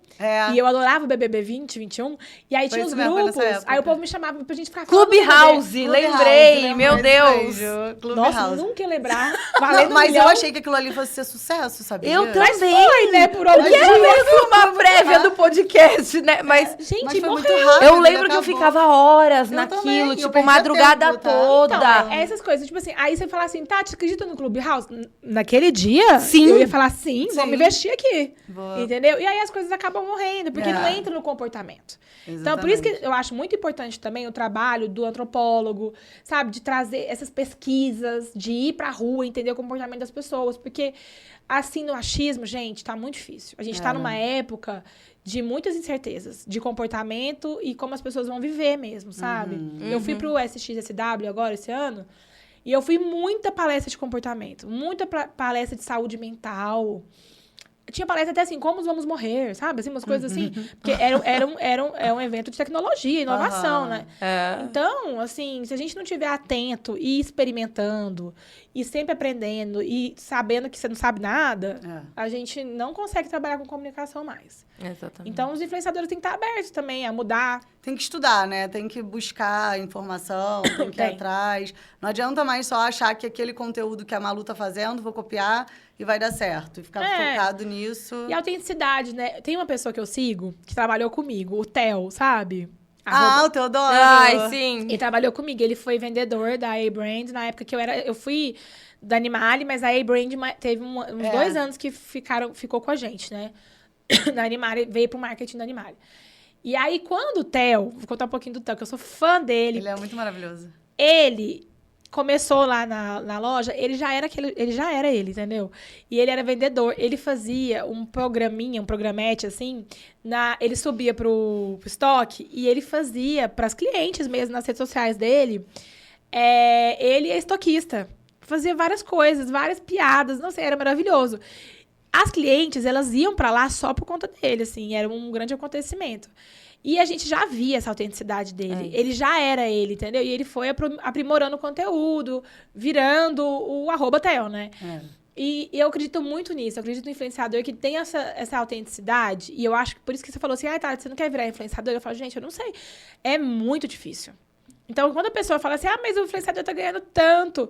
E eu adorava o BBB 20, 21. E aí Foi tinha os isso mesmo, grupos. foi nessa época. Aí o povo me chamava pra gente ficar falando do Clubhouse, BBB. lembrei, meu Deus. Nossa, nunca ia lembrar. Valendo Mas milhão. eu achei que aquilo ali fosse ser sucesso, sabia? Eu Mas também. foi, né? Por algum Porque era dia. mesmo uma a prévia do podcast, né? Mas, Gente, Mas foi muito morreu. rápido. eu ele lembro que eu acabou. ficava horas Eu naquilo, também, eu tipo, perdia madrugada tempo, tá? toda. Então, essas coisas, tipo assim, aí você fala assim, Tati, você acredita no Clubhouse? Naquele dia, Sim. eu ia falar sim, vamos Sim. investir aqui. Boa. Entendeu? E aí as coisas acabam morrendo, porque não entra no comportamento. Então, por isso que eu acho muito importante também o trabalho do antropólogo, sabe? De trazer essas pesquisas, de ir pra rua, entender o comportamento das pessoas. Porque, assim, no achismo, gente, tá muito difícil. A gente tá numa época de muitas incertezas de comportamento e como as pessoas vão viver mesmo, sabe? Eu fui pro SXSW agora, esse ano, e eu fui muita palestra de comportamento, muita palestra de saúde mental. Tinha palestra até assim, como vamos morrer, sabe? Assim, umas coisas assim. Porque era um evento de tecnologia, inovação, né? Então, assim, se a gente não estiver atento e experimentando, e sempre aprendendo, e sabendo que você não sabe nada, a gente não consegue trabalhar com comunicação mais. Exatamente. Então, os influenciadores têm que estar abertos também a mudar. Tem que estudar, né? Tem que buscar informação, tem que ir atrás. Não adianta mais só achar que aquele conteúdo que a Malu tá fazendo, vou copiar e vai dar certo. E ficar focado nisso. E a autenticidade, né? Tem uma pessoa que eu sigo, que trabalhou comigo, o Theo, sabe? O Teodoro. Ai, sim. Ele trabalhou comigo, ele foi vendedor da A-Brand na época que eu fui da Animale, mas a A-Brand teve uns 2 anos que ficou com a gente, né? Na Animale, veio pro marketing da Animale. E aí, quando o Theo, vou contar um pouquinho do Theo, que eu sou fã dele. Ele é muito maravilhoso. Ele começou lá na loja, ele já era ele, entendeu? E ele era vendedor. Ele fazia um programete, assim, ele subia pro estoque e ele fazia pras clientes mesmo, nas redes sociais dele. Ele é estoquista. Fazia várias coisas, várias piadas, não sei, era maravilhoso. As clientes, elas iam pra lá só por conta dele, assim, era um grande acontecimento. E a gente já via essa autenticidade dele. Ele já era ele, entendeu? E ele foi aprimorando o conteúdo, virando o @Theo, né? E eu acredito muito nisso. Eu acredito no influenciador que tem essa autenticidade. E eu acho que por isso que você falou assim, Tati, você não quer virar influenciador? Eu falo, gente, eu não sei. É muito difícil. Então, quando a pessoa fala assim, mas o influenciador tá ganhando tanto...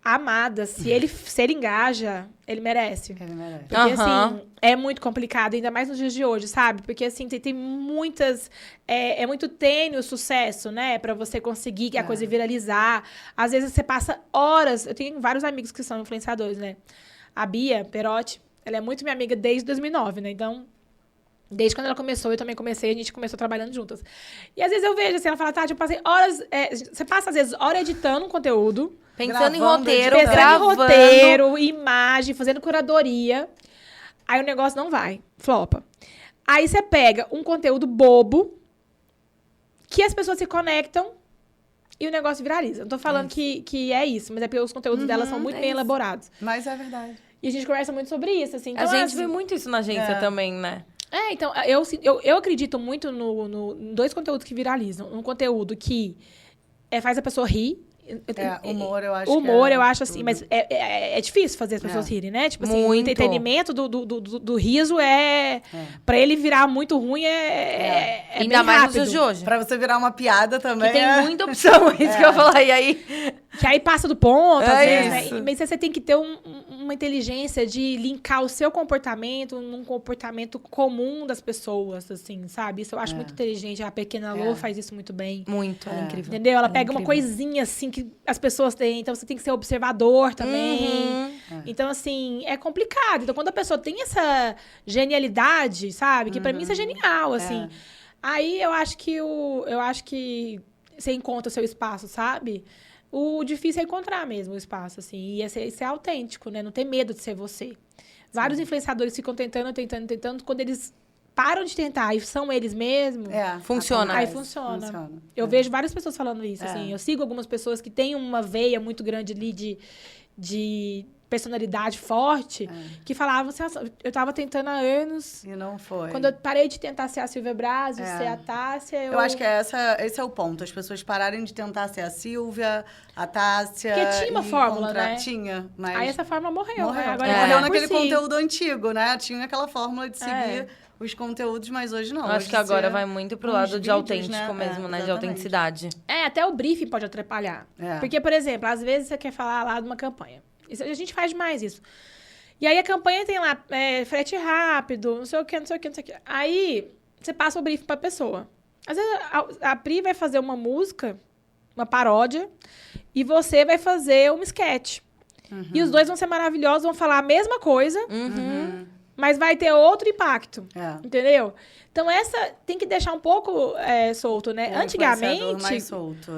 Amada, se ele engaja, ele merece. Ele merece. Porque, assim, é muito complicado, ainda mais nos dias de hoje, sabe? Porque, assim, tem muitas... É muito tênue o sucesso, né? Pra você conseguir a coisa viralizar. Às vezes, você passa horas... Eu tenho vários amigos que são influenciadores, né? A Bia Perotti, ela é muito minha amiga desde 2009, né? Então... Desde quando ela começou, eu também comecei, a gente começou trabalhando juntas. E às vezes eu vejo, assim, ela fala, Tati, eu passei horas... você passa, às vezes, horas editando um conteúdo. Pensando em Gravando, roteiro, Pensando gravando. em roteiro, imagem, fazendo curadoria. Aí o negócio não vai, flopa. Aí você pega um conteúdo bobo, que as pessoas se conectam e o negócio viraliza. Não tô falando que é isso, mas é porque os conteúdos delas são muito bem elaborados. Mas é verdade. E a gente conversa muito sobre isso, assim. Então, A gente assim, vê muito isso na agência também, né? então, eu acredito muito em 2 conteúdos que viralizam. Um conteúdo que faz a pessoa rir. Humor, eu acho Humor, que eu acho assim, tudo. mas é difícil fazer as pessoas rirem, né? Tipo assim, o Muito. entretenimento do riso pra ele virar muito ruim é Ainda bem mais nos rápido. dias de hoje. Pra você virar uma piada também. Que tem muita opção, é isso que eu ia falar. E aí... Que aí passa do ponto, às É vezes, isso. né? Mas você tem que ter uma inteligência de linkar o seu comportamento num comportamento comum das pessoas, assim, sabe? Isso eu acho muito inteligente. A Pequena Lô faz isso muito bem. Muito, ela é incrível. Entendeu? Ela Ela é pega uma incrível. coisinha, assim, que as pessoas têm. Então, você tem que ser observador também. Então, assim, é complicado. Então, quando a pessoa tem essa genialidade, sabe? Que pra mim isso é genial, assim. Aí, eu acho que você encontra o seu espaço, sabe? O difícil é encontrar mesmo o espaço, assim. E ser autêntico, né? Não ter medo de ser você. Vários influenciadores ficam tentando. Quando eles param de tentar e são eles mesmos... Funciona. Aí acontece, funciona. Eu vejo várias pessoas falando isso, assim. Eu sigo algumas pessoas que têm uma veia muito grande ali de personalidade forte, que falavam assim, eu tava tentando há anos. E não foi. Quando eu parei de tentar ser a Silvia Brazio, ser a Tássia, Eu acho que esse é o ponto. As pessoas pararem de tentar ser a Silvia, a Tássia... Porque tinha uma fórmula, né? Tinha, mas... Aí essa forma morreu, né? Agora Morreu ele vai naquele por si. conteúdo antigo, né? Tinha aquela fórmula de seguir os conteúdos, mas hoje não. Eu acho Hoje que agora você- vai muito pro uns lado de vídeos, autêntico mesmo, né? De Exatamente. autenticidade. Até o briefing pode atrapalhar. Porque, por exemplo, às vezes você quer falar lá de uma campanha. A gente faz demais isso. E aí a campanha tem lá, frete rápido, não sei o que, não sei o que, não sei o que. Aí você passa o briefing pra pessoa. Às vezes a Pri vai fazer uma música, uma paródia, e você vai fazer um sketch. E os dois vão ser maravilhosos, vão falar a mesma coisa, mas vai ter outro impacto. Entendeu? Então, tem que deixar um pouco solto, né? Antigamente... mais solto.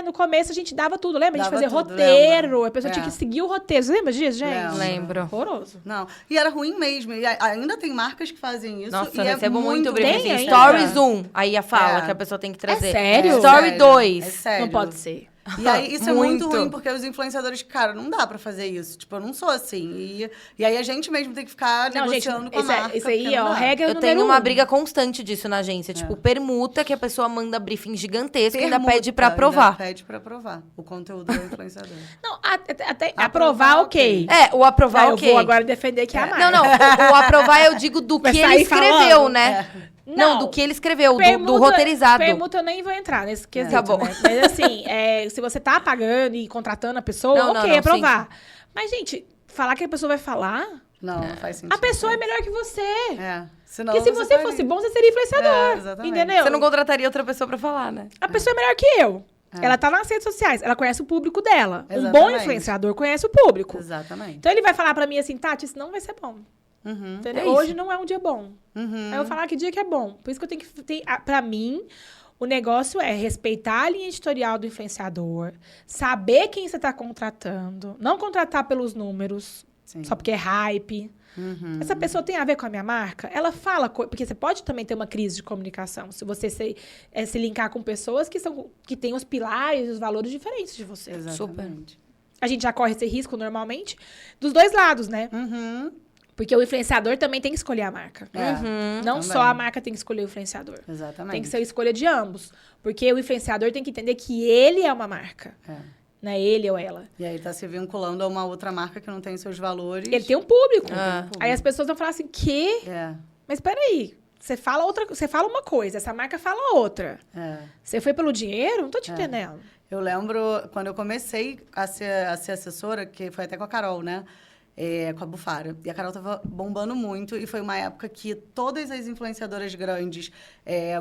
No começo a gente dava tudo, lembra? A gente fazia tudo, roteiro, lembra? a pessoa tinha que seguir o roteiro. Você lembra disso, gente? Lembro. Horroroso. Não. E era ruim mesmo. E ainda tem marcas que fazem isso. Nossa, e eu recebo muito Tem briefing. ainda? Stories 1. Aí a fala que a pessoa tem que trazer. sério? Story sério, 2. É sério. Não pode ser. E aí, isso é muito Muito. ruim, porque os influenciadores, cara, não dá pra fazer isso. Tipo, eu não sou assim. E aí, a gente mesmo tem que ficar Não, gente, negociando com a marca. isso aí, porque não ó, dá. regra Eu número tenho uma 1. briga constante disso na agência. Tipo, permuta que a pessoa manda briefing gigantesco e ainda Permuta, pede pra ainda aprovar. pede pra aprovar o conteúdo do influenciador. Não, até aprovar, ok. O aprovar, Eu ok. vou agora defender que é a marca. Não, o aprovar eu digo do Vai que ele sair escreveu, falando. né? Não, do que ele escreveu, do Permuta- roteirizado. Permuta eu nem vou entrar nesse quesito, Tá bom. né? Mas assim, se você tá pagando e contratando a pessoa, Não, ok, não, aprovar. Mas, gente, falar que a pessoa vai falar... Não faz sentido. A pessoa é melhor que você. Senão Porque se você faria. fosse bom, você seria influenciador. Exatamente. Entendeu? Você não contrataria outra pessoa pra falar, né? A pessoa é melhor que eu. Ela tá nas redes sociais, ela conhece o público dela. Um bom Exatamente. influenciador conhece o público. Exatamente. Então ele vai falar pra mim assim, Tati, isso não vai ser bom. Entendeu? É isso. Hoje não é um dia bom. Aí eu vou falar que dia que é bom. Por isso que eu tenho que... Pra mim, o negócio é respeitar a linha editorial do influenciador, saber quem você tá contratando, não contratar pelos números, Sim. só porque é hype. Essa pessoa tem a ver com a minha marca? Ela fala... Porque você pode também ter uma crise de comunicação, se você se linkar com pessoas que têm os pilares, os valores diferentes de você. Exatamente. A gente já corre esse risco normalmente dos dois lados, né? Porque o influenciador também tem que escolher a marca. Não também. só a marca tem que escolher o influenciador. Exatamente. Tem que ser a escolha de ambos. Porque o influenciador tem que entender que ele é uma marca. Né? Ele ou ela. E aí tá se vinculando a uma outra marca que não tem seus valores. Ele tem um público. público. Aí as pessoas vão falar assim, quê? Mas peraí, você fala uma coisa, essa marca fala outra. Você foi pelo dinheiro? Não tô te entendendo. Eu lembro, quando eu comecei a ser assessora, que foi até com a Carol, né? Com a Bufara. E a Carol tava bombando muito. E foi uma época que todas as influenciadoras grandes,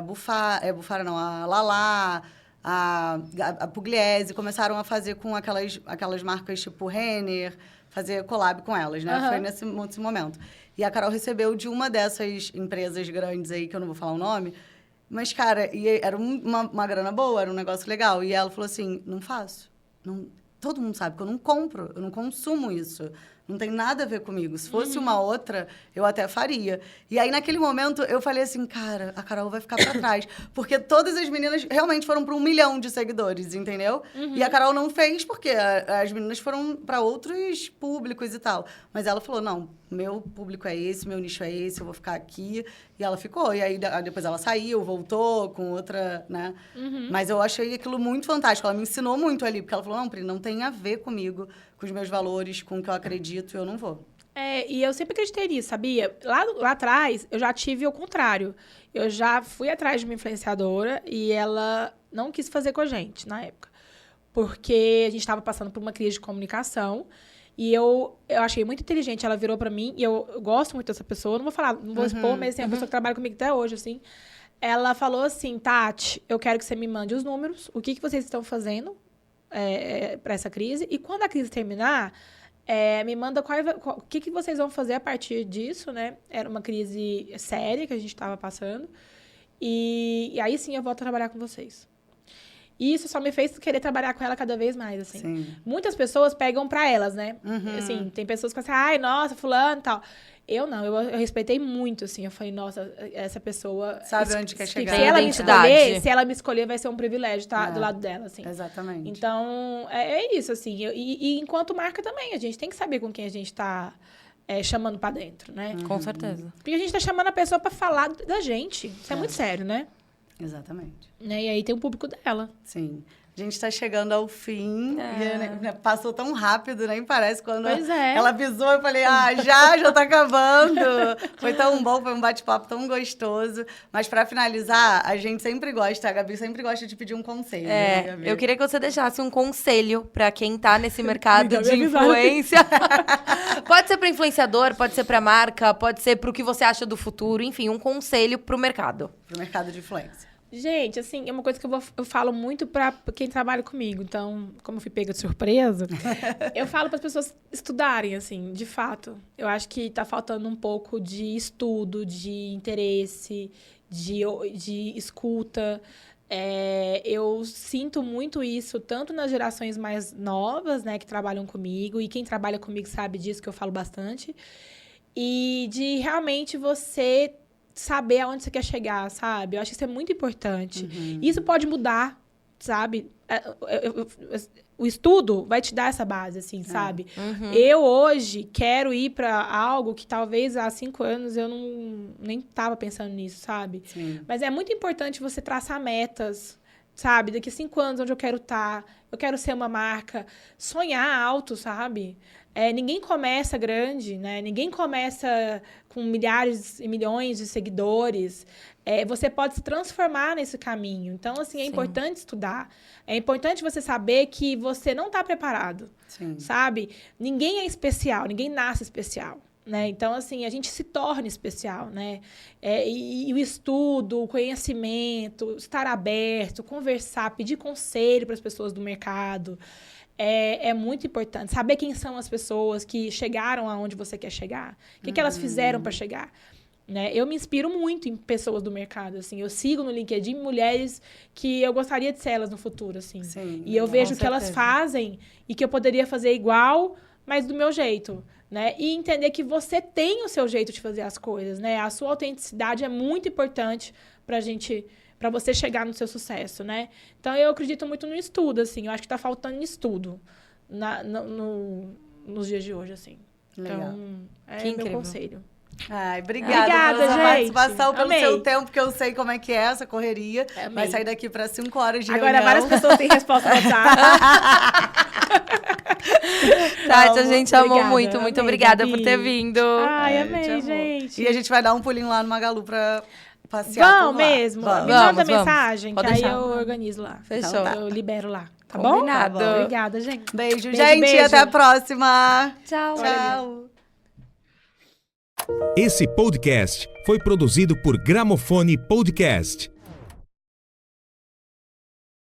Bufara não, a Lala, a Pugliese, começaram a fazer com aquelas marcas tipo Renner, fazer collab com elas, né? Foi nesse momento. E a Carol recebeu de uma dessas empresas grandes aí, que eu não vou falar o nome, mas, cara, era uma grana boa, era um negócio legal. E ela falou assim, não faço. Todo mundo sabe que eu não compro, eu não consumo isso. Não tem nada a ver comigo. Se fosse uma outra, eu até faria. E aí, naquele momento, eu falei assim, cara, a Carol vai ficar pra trás. Porque todas as meninas realmente foram para 1 milhão de seguidores, entendeu? E a Carol não fez porque as meninas foram para outros públicos e tal. Mas ela falou, não, meu público é esse, meu nicho é esse, eu vou ficar aqui. E ela ficou. E aí, depois ela saiu, voltou com outra, né? Mas eu achei aquilo muito fantástico. Ela me ensinou muito ali. Porque ela falou, não, Pri, não tem a ver comigo, com os meus valores, com o que eu acredito, eu não vou. E eu sempre acreditei nisso, sabia? Lá atrás, eu já tive o contrário. Eu já fui atrás de uma influenciadora e ela não quis fazer com a gente, na época. Porque a gente estava passando por uma crise de comunicação e eu achei muito inteligente. Ela virou pra mim e eu gosto muito dessa pessoa. Não vou falar, não vou expor, mas assim, é uma pessoa que trabalha comigo até hoje, assim. Ela falou assim, Tati, eu quero que você me mande os números, o que vocês estão fazendo para essa crise. E quando a crise terminar, me manda o que vocês vão fazer a partir disso, né? Era uma crise séria que a gente estava passando. E aí sim eu volto a trabalhar com vocês. E isso só me fez querer trabalhar com ela cada vez mais, assim. Sim. Muitas pessoas pegam pra elas, né? Assim, tem pessoas que falam assim, ai, nossa, fulano e tal. Eu não, eu respeitei muito, assim. Eu falei, nossa, essa pessoa... Sabe onde quer chegar. Se ela me escolher, vai ser um privilégio estar do lado dela, assim. Exatamente. Então, é isso, assim. E enquanto marca também, a gente tem que saber com quem a gente tá chamando pra dentro, né? Com certeza. Porque a gente tá chamando a pessoa pra falar da gente. Isso é muito sério, né? Exatamente. E aí tem o público dela. Sim. A gente tá chegando ao fim. E, né, passou tão rápido, nem parece. Quando ela avisou, eu falei, já tá acabando. Foi tão bom, foi um bate-papo tão gostoso. Mas pra finalizar, a gente sempre gosta, a Gabi sempre gosta de pedir um conselho. Né, Gabi? Eu queria que você deixasse um conselho pra quem tá nesse mercado de influência. Pode ser pra influenciador, pode ser pra marca, pode ser pro que você acha do futuro. Enfim, um conselho pro mercado. Pro mercado de influência. Gente, assim, é uma coisa que eu falo muito pra quem trabalha comigo. Então, como eu fui pega de surpresa, eu falo para as pessoas estudarem, assim, de fato. Eu acho que tá faltando um pouco de estudo, de interesse, de escuta. Eu sinto muito isso, tanto nas gerações mais novas, né, que trabalham comigo, e quem trabalha comigo sabe disso, que eu falo bastante, e de realmente você saber aonde você quer chegar, sabe? Eu acho que isso é muito importante. Isso pode mudar, sabe? O estudo vai te dar essa base, assim, sabe? Eu, hoje, quero ir para algo que talvez há 5 anos eu nem estava pensando nisso, sabe? Sim. Mas é muito importante você traçar metas, sabe? Daqui a 5 anos, onde eu quero estar. Eu quero ser uma marca. Sonhar alto, sabe? Ninguém começa grande, né? Ninguém começa com milhares e milhões de seguidores. Você pode se transformar nesse caminho. Então, assim, é importante estudar. É importante você saber que você não está preparado, sabe? Ninguém é especial, ninguém nasce especial, né? Então, assim, a gente se torna especial, né? E o estudo, o conhecimento, estar aberto, conversar, pedir conselho para as pessoas do mercado. É muito importante. Saber quem são as pessoas que chegaram aonde você quer chegar. O que elas fizeram para chegar. Né? Eu me inspiro muito em pessoas do mercado. Assim. Eu sigo no LinkedIn mulheres que eu gostaria de ser elas no futuro. Assim. Sim, e eu vejo o que elas fazem e que eu poderia fazer igual, mas do meu jeito. Né? E entender que você tem o seu jeito de fazer as coisas. Né? A sua autenticidade é muito importante para você chegar no seu sucesso, né? Então, eu acredito muito no estudo, assim. Eu acho que tá faltando estudo nos dias de hoje, assim. Legal. Então, meu conselho. Ai, obrigada pela sua participação, pelo seu tempo, que eu sei como é que é essa correria. Vai sair daqui para 5 horas de reunião. Agora, várias pessoas têm resposta no WhatsApp. Tati, a gente amou muito. Muito obrigada por ter vindo. Ai, amei, gente. E a gente vai dar um pulinho lá no Magalu pra passear por lá. Mesmo. Vamos. Me manda mensagem, Pode que deixar. aí eu organizo lá. Fechou. Então, eu libero lá. Tá Combinado. bom? Obrigada, gente. Beijo, gente. Beijo. Até a próxima. Tchau. Tchau. Esse podcast foi produzido por Gramofone Podcast.